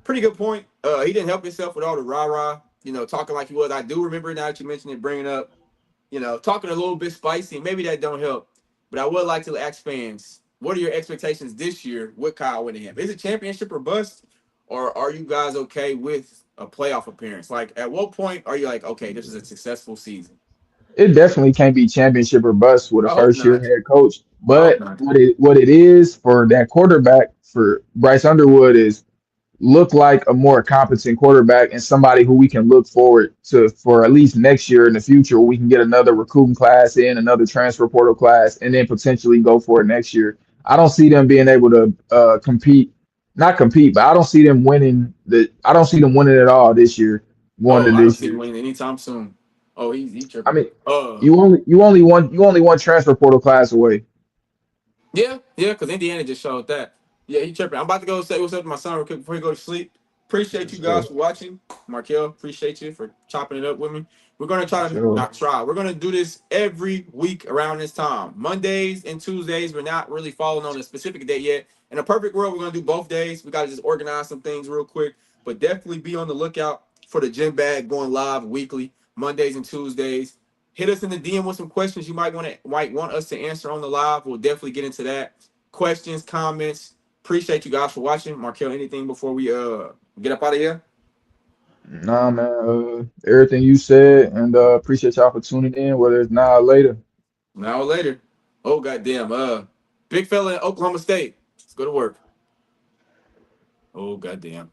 pretty good point. He didn't help himself with all the rah rah. Talking like he was. I do remember now that you mentioned it, bringing up, talking a little bit spicy. Maybe that don't help, but I would like to ask fans, what are your expectations this year with Kyle Whittingham? Is it championship or bust, or are you guys okay with a playoff appearance? Like, at what point are you like, okay, this is a successful season? It definitely can't be championship or bust with a I hope first year not. head coach. I hope But not. what it is for that quarterback for Bryce Underwood is look like a more competent quarterback and somebody who we can look forward to for at least next year in the future. We can get another recruiting class in, another transfer portal class, and then potentially go for it next year. I don't see them being able to compete, not compete, but I don't see them winning I don't see them winning at all this year, going Oh, to I don't this see him year. winning anytime soon. Oh, he I tripping. mean, you only one transfer portal class away. Yeah, because Indiana just showed that. Yeah, he tripping. I'm about to go say what's up to my son real quick before he go to sleep. For Appreciate you guys sure. for watching. Markel, appreciate you for chopping it up with me. We're gonna For try to sure. not try. We're gonna do this every week around this time. Mondays and Tuesdays. We're not really following on a specific date yet. In a perfect world, we're gonna do both days. We gotta just organize some things real quick. But definitely be on the lookout for the gym bag going live weekly, Mondays and Tuesdays. Hit us in the DM with some questions you might want us to answer on the live. We'll definitely get into that. Questions, comments. Appreciate you guys for watching. Markel, anything before we get up out of here? Nah, man. Everything you said, and appreciate y'all for tuning in, whether it's now or later. Now or later. Oh goddamn. Big fella in Oklahoma State. Let's go to work. Oh goddamn.